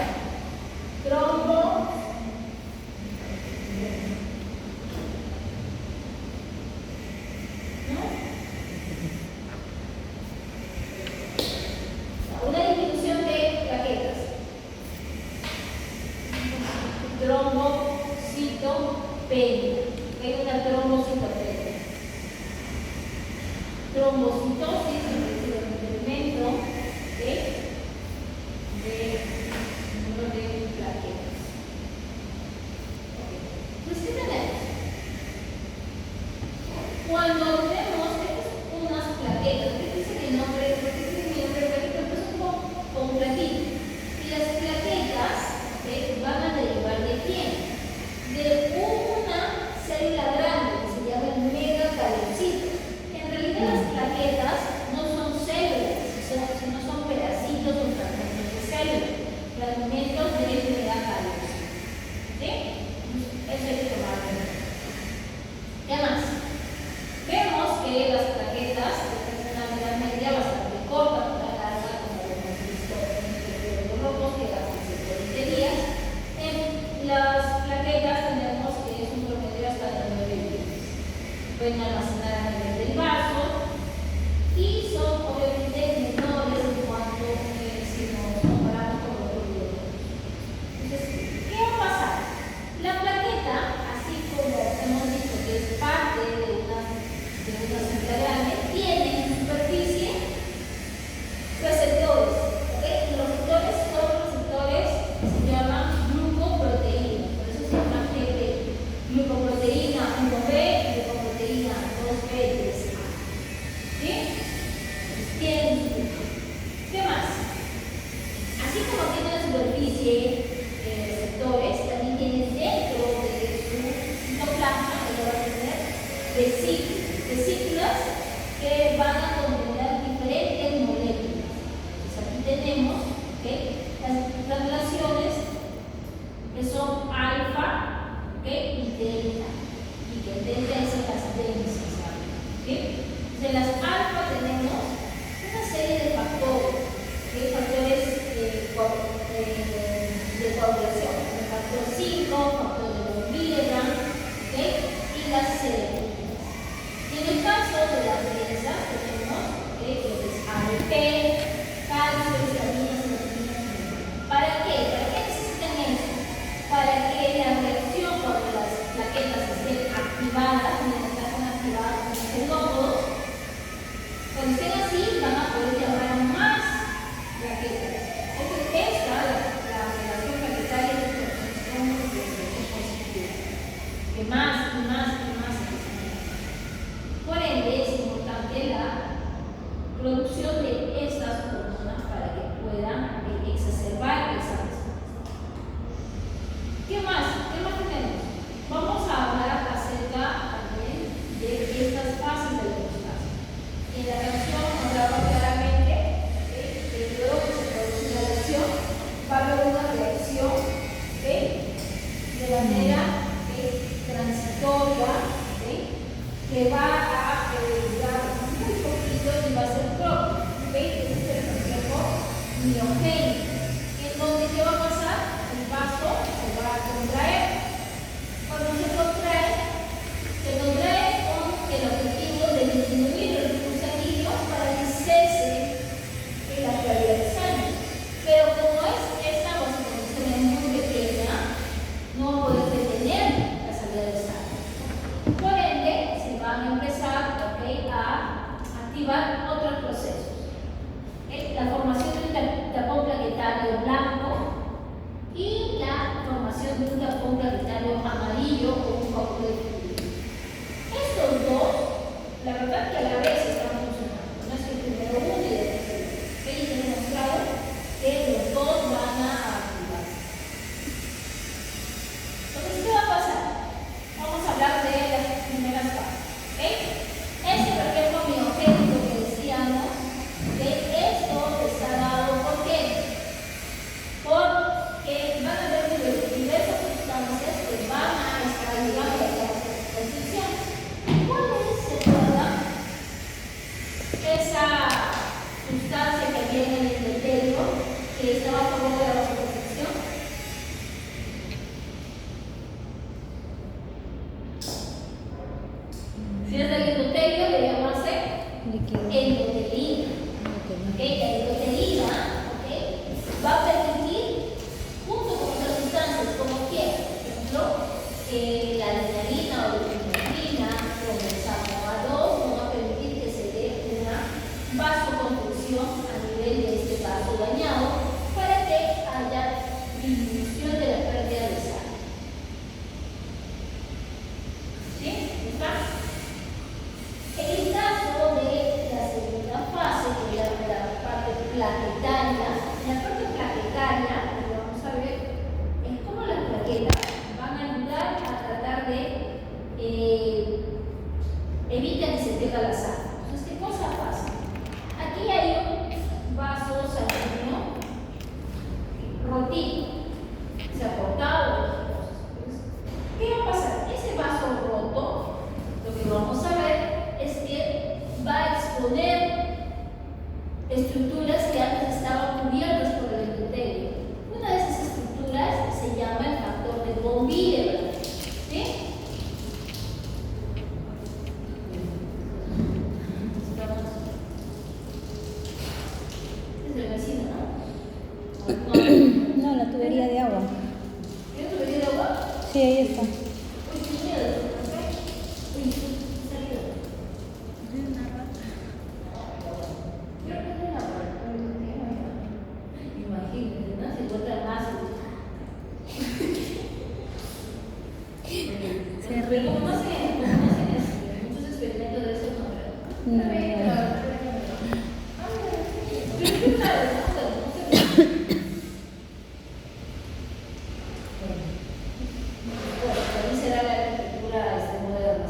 Trombo. Una disminución de plaquetas. Trombocitopenia. Hay una trombocitopenia. Trombocitosis es el incremento de número de plaquetas. Entonces, ¿qué tenemos? Cuando vemos unas plaquetas, ¿qué dice el nombre? ¿Por qué dice el nombre de plaqueta? Pues es como un platito. Y las plaquetas van a derivar de quién? De una célula grande que se llama el megacariocito. En realidad las plaquetas no son células, sino son pedacitos o fragmentos de células, fragmentos del megacariocito. ¿Sí? Eso hay que tomarlo en cuenta. ¿Qué más? Vemos que las plaquetas tienen una vida media bastante corta, una larga, como lo hemos visto en los rojos, que hacen 120 días. En las plaquetas tenemos que es un promedio hasta de 9 días. Pueden almacenar a nivel del vaso y son obviamente menores en cuanto si nos comparamos con otros biólogos. Entonces, ¿qué va a pasar? La plaqueta, así como hemos dicho que es parte de una célula grande, tiene en su superficie receptores. ¿Okay? Los receptores son receptores que se llaman glucoproteínas, por eso se llama GP. Glucoproteína 1B, glucoproteína 2B, 3A. ¿Sí? Tienen su ¿qué más? Así como tiene en la superficie receptores, también tiene dentro de su citoplasma, que va a tener vesículas que van a contener diferentes moléculas. Entonces aquí tenemos las relaciones que son alfa y delta, y que delta es las densas. Entonces en las alfa tenemos una serie de factores, factores de coagulación, el factor 5, factor de von Willebrand, y las serolinas. Y en el caso de las densas tenemos va a favor de la vasoconstricción? Si es del endotelio, le llamarse Líquido. endotelina. ¿Ok? La endotelina, ¿ok?, va a permitir, junto con otras sustancias, como que, por ejemplo, la adrenalina o la epinefrina o el SAPO-A2, no va a permitir que se dé una vasoconstricción a nivel de este vaso dañado para que haya disminución de la pérdida de sangre. ¿Sí? ¿Está? En el caso de la segunda fase, que es la parte plaquetaria, en la parte plaquetaria, lo que vamos a ver es cómo las plaquetas van a ayudar a tratar de evitar que se pierda la sangre. Entonces, ¿qué cosa pasa? Aquí hay un vaso sanguíneo rotito, se ha cortado. ¿Qué va a pasar? Ese vaso roto, lo que vamos a ver es que va a exponer estructuras que antes estaban cubiertas por el endotelio. Una de esas estructuras se llama el factor de von Willebrand. ¿Sí? Es el vecino, ¿no? No, la tubería de agua. ¿Yo tubería de agua? Sí, ahí está. Uy, qué miedo. Uy, salió. Una rata. Creo que es una puerta. Imagínate, ¿no? Se encuentra más. Se ríe. Como no hacen muchos experimentos de eso, no creo. No, no. Bueno, también será la arquitectura moderna.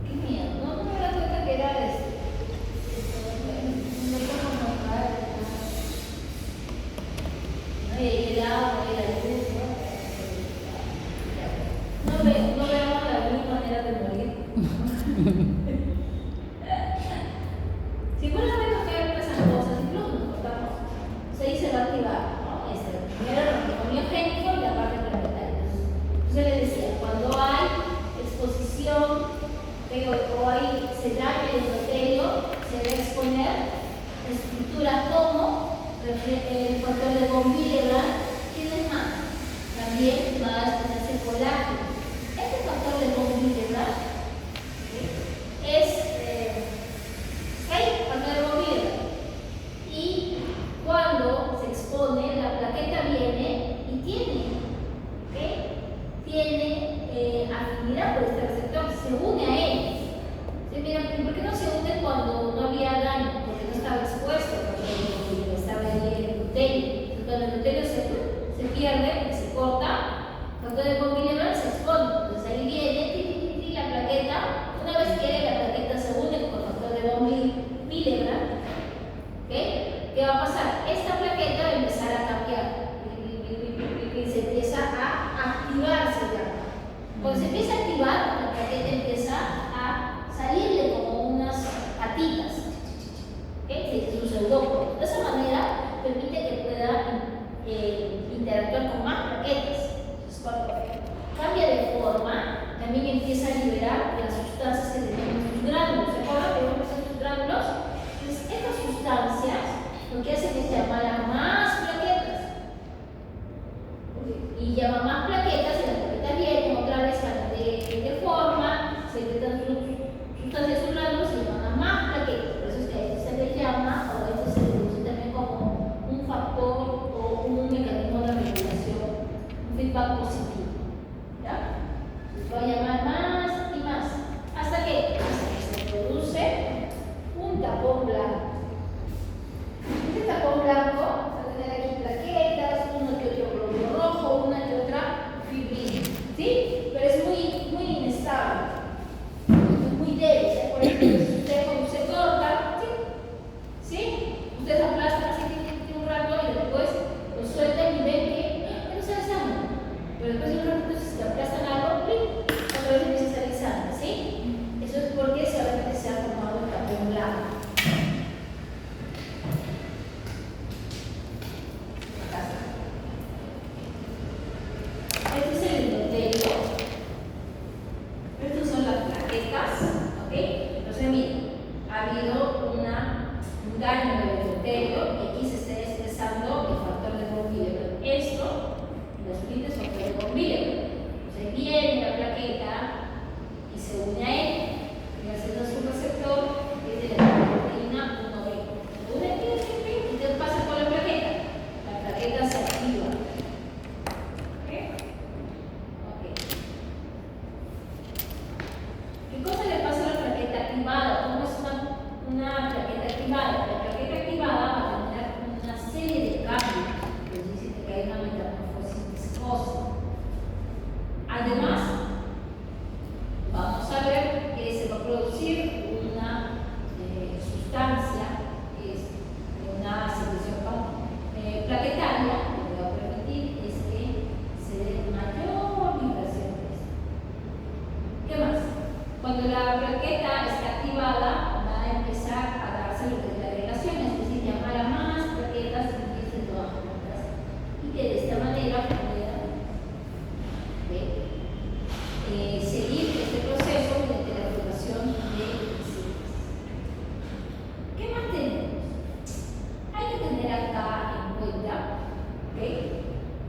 Qué miedo, no me da cuenta que era no, y el agua y la luz, no veamos la misma manera de morir. Si por lo menos que pasan cosas, incluso nos cortamos, ahí se va a activar, ¿no? Primero el miogénico y la parte planetaria. Entonces les decía, cuando hay exposición o hay, se daña el endotelio, se debe exponer estructuras como el factor de von Willebrand. ¿Tienes más? También va a exponerse colágeno. Este factor de von Willebrand es factor de von Willebrand. Y cuando se expone, la plaqueta viene y tiene, ¿ok?, tiene afinidad por este receptor, se une a él. ¿Sí? Mira, ¿por qué no se une cuando no había daño? Porque no estaba expuesto, porque estaba ahí el endotelio. Cuando el endotelio se pierde, se corta, el factor de von Willebrand se expone. Entonces ahí viene la plaqueta. Una vez que la plaqueta se une con el factor de von Willebrand, ¿ok?, ¿qué va a pasar? Esta plaqueta va a empezar a cambiar y se empieza a activarse ya. Cuando se empieza a activar, la plaqueta empieza a salirle como unas patitas. ¿Ok? Es un pseudópodo. De esa manera permite que pueda interactuar con más plaquetas. Entonces, cuando cambia de forma, también empieza a liberar las sustancias que tenemos en sus gránulos. ¿Se acuerdan que vemos en sus gránulos? Entonces, estas sustancias lo que hacen es llamar a más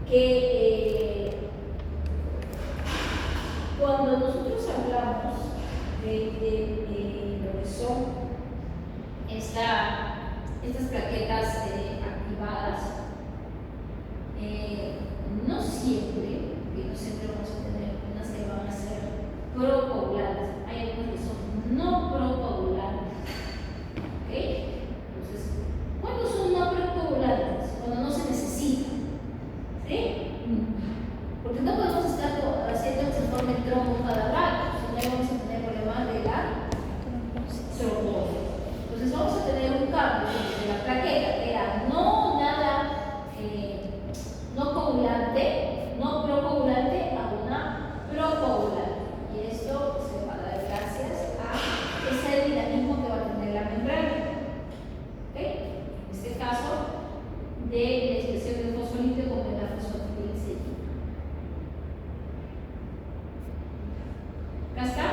que cuando nosotros hablamos de lo que son estas plaquetas activadas, no siempre vamos a tener unas que van a ser procoagulantes. Hay algunas que son no procoagulantes. ¿Ok? Entonces, ¿cuándo son no procoagulantes? Cuando no se necesitan. ¿Sí? Porque no podemos estar haciendo que se forme trombo cada rato, si no vamos a tener problemas de la trombosis. Entonces vamos a tener un cambio de la plaqueta que era no coagulante, no procoagulante a una procoagulante. Y esto se va a dar gracias a ese dinamismo que va a tener la membrana. ¿Ok? En este caso, de la expresión del fosfolípido como de la fosfatidilcerina. Acá está,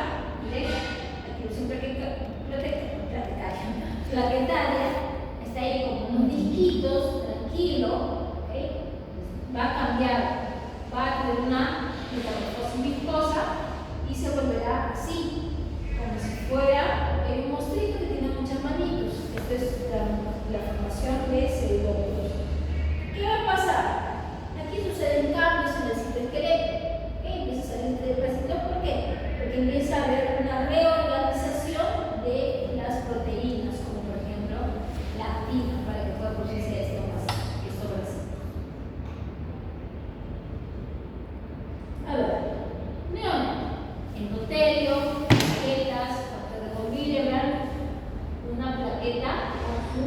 miren, la activación plaquetaria está ahí como unos disquitos, tranquilo, ¿okay? Va a cambiar, va a tener una metamorfosis viscosa y se volverá así, como si fuera un monstruito que tiene muchas manitos. Esto es la formación de celulómeros. ¿Qué va a pasar? Aquí suceden cambios en el citoesqueleto. Empieza a salir del placito. ¿Por qué? Porque empieza a haber una reorganización de las proteínas, como por ejemplo la actina, para que pueda producirse esto más. A ver, neón, endotelio, plaquetas, factor de von Willebrand, una plaqueta con su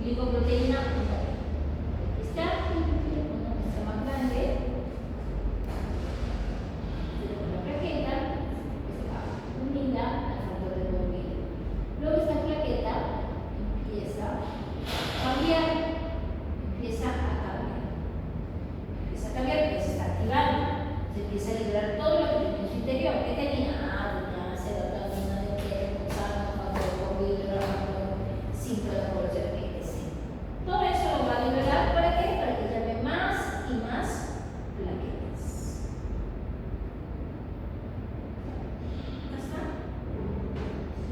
glicoproteína. Aquí está, una muestra más grande. La plaqueta está unida al factor de von Willebrand. Luego esta plaqueta empieza a cambiar, empieza a cambiar, porque se está activando. Se empieza a liberar todo lo que tenía en su interior. ¿Qué tenía? Tenía serotonina, glucano, factor de von Willebrand, 5 de la población, etc. Todo eso lo va a liberar. ¿Para qué? Para que llame más y más plaquetas. ¿Ya está?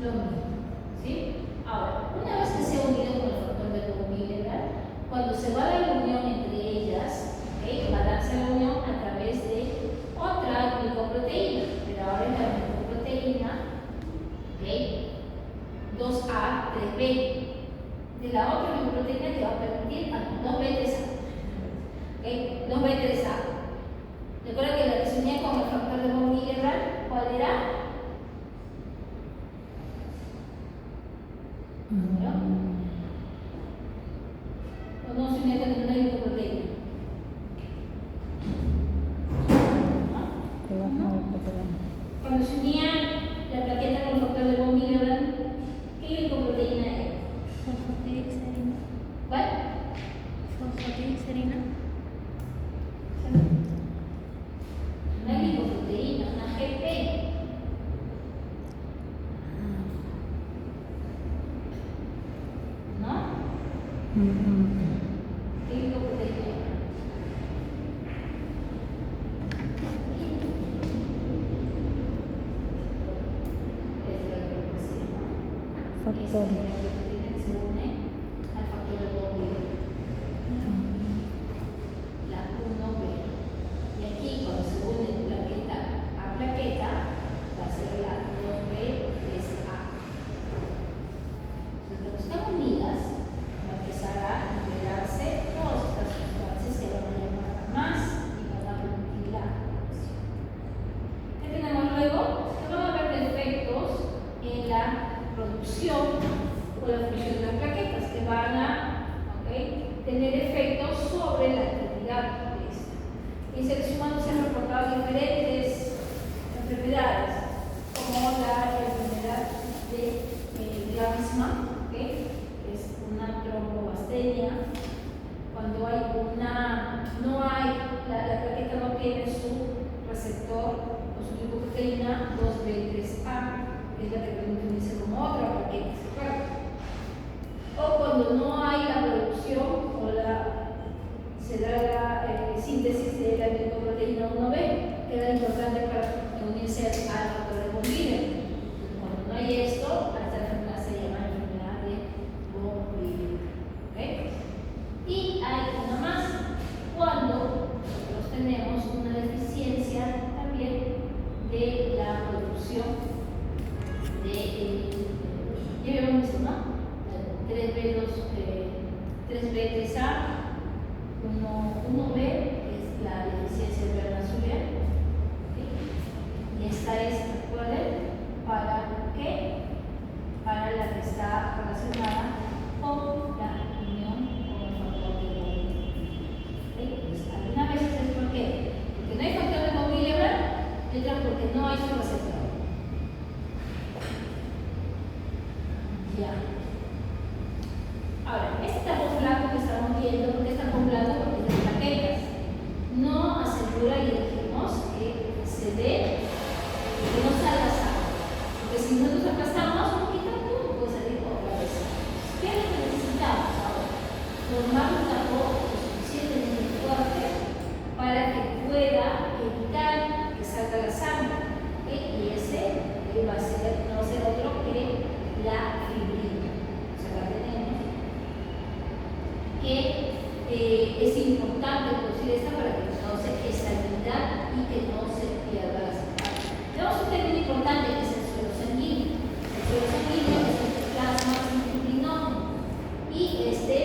Lo mismo. ¿Sí? Ahora, una vez que se ha unido con el factor de von Willebrand, cuando se va a dar la unión entre ellas, ¿okay? Va a darse la unión a través de otra glicoproteína, pero ahora es la glicoproteína, ¿okay? 2A, 3B. De la otra glicoproteína que va a permitir 2B3A. ¿Okay? 2B3A. Recuerda que la que se unía con el factor de von Willebrand, ¿cuál era? ¿No? ¿O no se unía con ninguna glicoproteína? Cuando se unía la plaqueta con el factor de von Willebrand, ¿qué glicoproteína era? Fosfatidilcerina. ¿Cuál? Fosfatidilcerina. Una glicoproteína, una GP. ¿No? ¿Qué glicoproteína era? Factor. Que se une al factor de von Willebrand. La 1B. Y aquí, cuando se une plaqueta a plaqueta, va a ser la 2B3A. Entonces, cuando están unidas, va a empezar a liberarse todas estas sustancias que van a llamar más y van a permitir la activación. ¿Qué tenemos luego? Se van a ver defectos en la producción o la función de las plaquetas que van a tener efectos sobre la actividad de esta. En seres humanos se han reportado diferentes enfermedades, como la enfermedad de Glavsman, que es una trombobastenia, cuando hay la plaqueta no tiene su receptor o su glicoproteína 2B3A, que es la que permite unirse como otra plaqueta, ¿se acuerdan? O cuando no hay la producción o se da la síntesis función de, ya habíamos visto, ¿no? 3B, 3A, 1B, que es la deficiencia de Bernard-Soulier, y esta es, recuerden, ¿para qué? Para la que está relacionada con la unión con el factor de Montgomery. Pues, algunas veces es ¿por qué? Porque no hay factor de Montgomery, y otra porque no hay su receptor. Ya. Ahora, este tapoplato que estamos viendo, ¿por qué está poblado? Porque es de plaquetas. No asegura, y dijimos, que se dé, que no salga sangre. Porque si nosotros aplastamos un poquito, puede salir otra vez. ¿Qué es lo que necesitamos ahora? Formar un tapón lo suficientemente fuerte para que pueda evitar que salga la sangre. Y ese va a ser, no va a ser otro que la fibrina. O sea, la tenemos. Que es importante producir esta para que no se estabilidad y que no se pierda la sangre. Tenemos un término importante que es el suelo sanguíneo. El suelo sanguíneo es el plasma fibrinógeno y este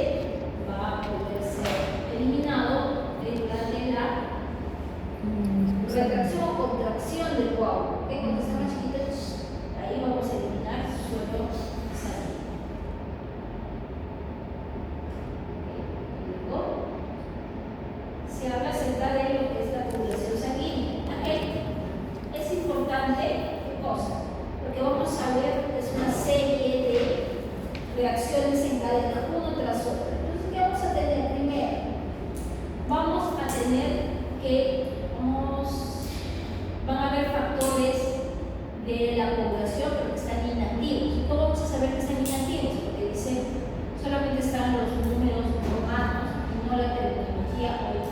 va a poder ser eliminado durante la retracción o contracción del coágulo. Cuando está más chiquito, ahí vamos a eliminar suelo sanguíneo. Se habla acerca de lo que es la coagulación sanguínea. Es importante, ¿qué cosa? Porque vamos a ver, es una serie de reacciones en cadena, uno tras otro. Entonces, ¿qué vamos a tener primero? Vamos a tener que van a haber factores de la coagulación, pero que están inactivos. ¿Cómo vamos a saber que están inactivos? Porque dice, solamente están los números romanos y no la terminología o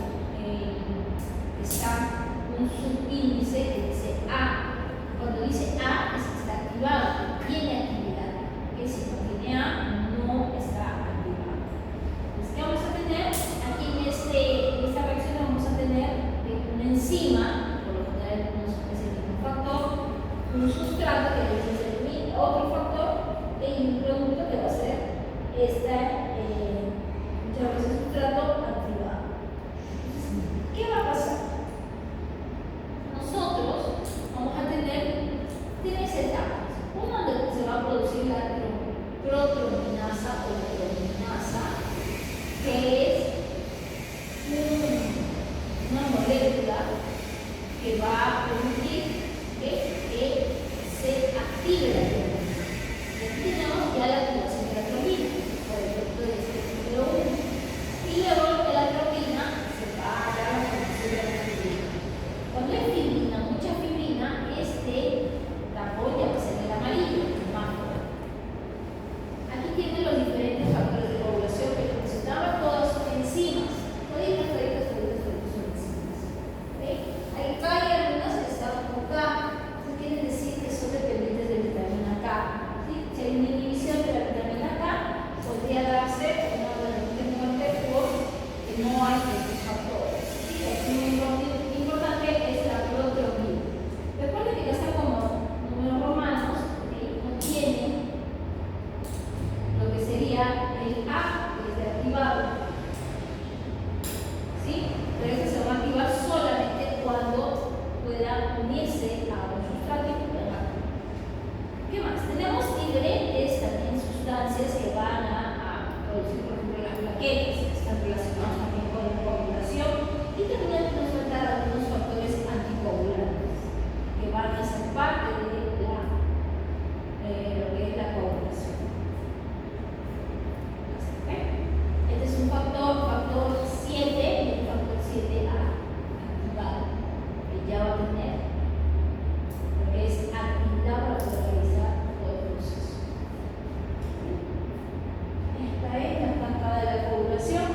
está un subíndice que dice A. Cuando dice A es que está activado, que tiene actividad. Que si no tiene A, no está activado. Entonces, ¿qué vamos a tener? Aquí en esta reacción vamos a tener una enzima, por lo general es el mismo factor, un sustrato que es el otro factor, y un producto que va a ser muchas veces sustrato activado. ¿Qué va a pasar? Nosotros vamos a tener tres etapas. Una donde se va a producir la protrombinasa o trombinasa, que es una molécula que va a permitir que se active la trombina. Y aquí tenemos ya la activación de la trombina, por el efecto de este número 1. Y luego de la trombina se va a dar la formación de la fibrina. Cuando hay fibrina, mucha fibrina, este tapón ya va a ser el amarillo, el más fuerte. Aquí tienen los diferentes factores de coagulación que mencionaba, todas son enzimas. Toditas son enzimas. Hay algunas que están con K, eso quiere decir que son dependientes de vitamina K. ¿Sí? Si hay una inhibición de la vitamina K, podría darse una muerte porque no hay estos factores. ¿Sí? Es muy importante es la protrombina. Recuerden que ya están como números romanos, que contienen lo que sería el A, que es de activado. ¿Sí? Pero este se va a activar solamente cuando pueda unirse a un sustrato y pegar. ¿Qué más? Tenemos diferentes también sustancias que van a producir, por ejemplo, las plaquetas, que están relacionadas también con la coagulación, y también nos faltan algunos factores anticoagulantes que van a ser parte de lo que es la coagulación. Este es un factor 7, y el factor 7A activado, que ya va a tener, porque es actividad para poder realizar todo el proceso. Esta es la estancada de la coagulación,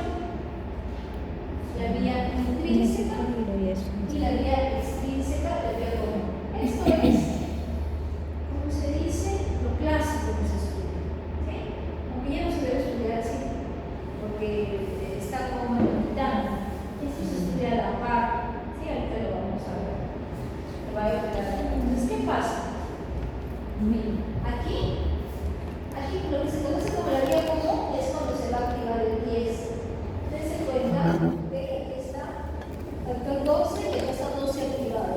la vía intrínseca y la vía extrínseca del vía común. Esto es, como se dice, lo clásico que se estudia. ¿Sí? Aunque ya no se debe estudiar así, porque está como limitando. Esto se estudia a la par. Sí, ahorita lo vamos a ver. Entonces, ¿qué pasa? Miren, aquí lo que se conoce como la vía común es cuando se va a activar el 10. Dense cuenta de que aquí está factor 12 y acá está 12 activado.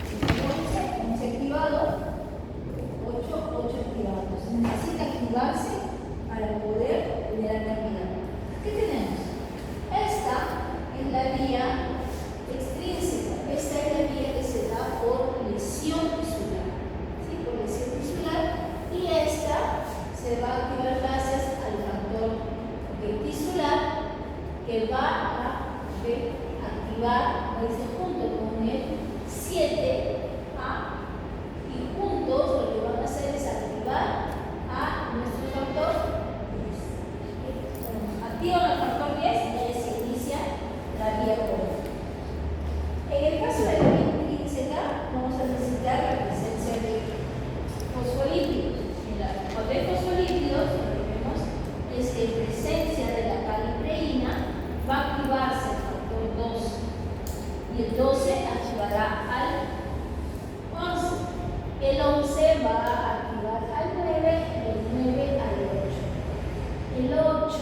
Si está 11 activado, 8 activado. Entonces necesita activarse para poder generar cantidad. ¿Qué tenemos? Esta es la vía extrínseca. Esta es la vía que se da por lesión tisular. ¿Sí? Por lesión tisular. Y esta se va a activar gracias al factor tisular que va a activar junto con el 7A y juntos lo que van a hacer es activar a nuestro factor 10. Activan el factor 10 y ahí se inicia la vía común. En el caso de la vía intrínseca vamos a necesitar la presencia de fosfolípidos. Cuando hay fosfolípidos, lo que vemos es que en presencia de la calipreína va a activarse el factor 12 y el 12 activará al 11. El 11 va a activar al 9 y el 9 al 8. El 8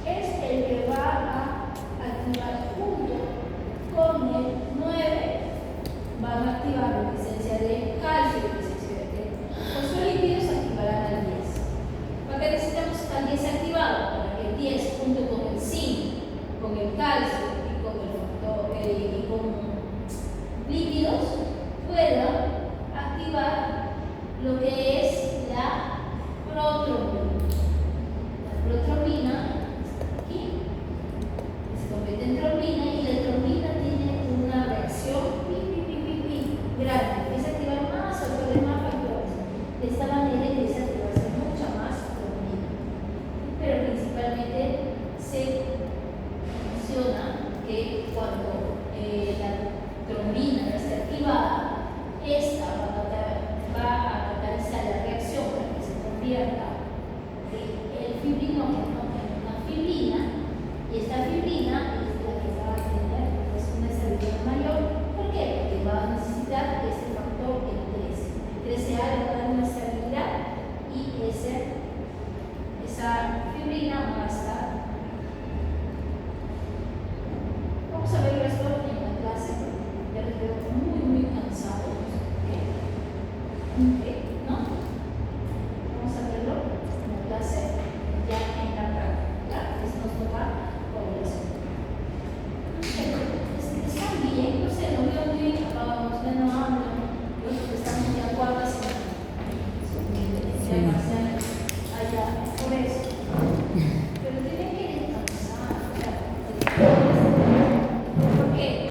es el que va a activar junto con el 9, van a activar la presencia de calcio y presencia de fosfolípidos, activarán al 10. ¿Para qué necesitamos al 10 activado? Para que el 10 junto con el zinc, con el calcio y con el factor y con lípidos puedan activar lo que es la protrombina. La protrombina aquí se convierte en trombina y la trombina tiene una reacción grande, empieza a activar más factores, más factores. De esta manera empieza a activarse mucha más trombina. Pero principalmente se menciona que cuando la trombina ya esté activada, esta va a catalizar la reacción para que se convierta el fibrinógeno en una fibrina, y esta fibrina es la que va a tener una estabilidad mayor. ¿Por qué? Porque va a necesitar este factor, el 13. El 13A le va a dar una estabilidad y esa fibrina va a estar. Vamos a ver esto en la clase, ya les veo muy cansados. ¿No? Vamos a verlo en la clase, ya en la práctica. Nos toca población. Están bien, no sé, lo veo muy acabados, menos hambre, estamos ya cuarta semana. Ya allá, por eso.